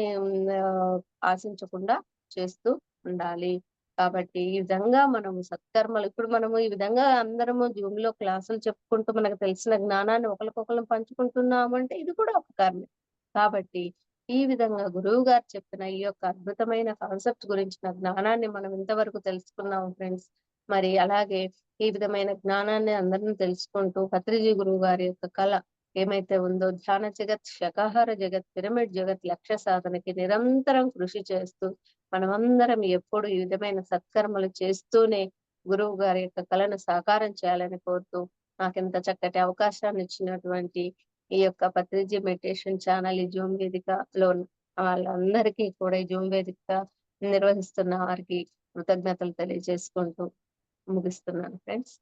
ఆశించకుండా చేస్తూ ఉండాలి. కాబట్టి ఈ విధంగా మనము సత్కర్మలు ఇప్పుడు మనము ఈ విధంగా అందరము జూమ్‌లో క్లాసులు చెప్పుకుంటూ మనకు తెలిసిన జ్ఞానాన్ని ఒకళ్ళకొకళ్ళం పంచుకుంటున్నామంటే ఇది కూడా ఒక కర్మే. కాబట్టి ఈ విధంగా గురువుగారు చెప్పిన ఈ యొక్క అద్భుతమైన కాన్సెప్ట్ గురించిన జ్ఞానాన్ని మనం ఇంతవరకు తెలుసుకున్నాం ఫ్రెండ్స్. మరి అలాగే ఈ విధమైన జ్ఞానాన్ని అందరం తెలుసుకుంటూ పత్రిజీ గురువు గారి యొక్క కళ ఏమైతే ఉందో ధ్యాన జగత్, శాకాహార జగత్, పిరమిడ్ జగత్ లక్ష్య సాధనకి నిరంతరం కృషి చేస్తూ మనమందరం ఎప్పుడు ఈ విధమైన సత్కర్మలు చేస్తూనే గురువు గారి యొక్క కళను సాకారం చేయాలని కోరుతూ నాకింత చక్కటి అవకాశాన్ని ఇచ్చినటువంటి ఈ యొక్క పత్రిజీ మెడిటేషన్ ఛానల్ ఈ జూమ్ వేదికలో వాళ్ళందరికీ కూడా ఈ జూమ్ వేదిక నిర్వహిస్తున్న వారికి కృతజ్ఞతలు తెలియజేసుకుంటూ ముగిస్తున్నాను ఫ్రెండ్స్.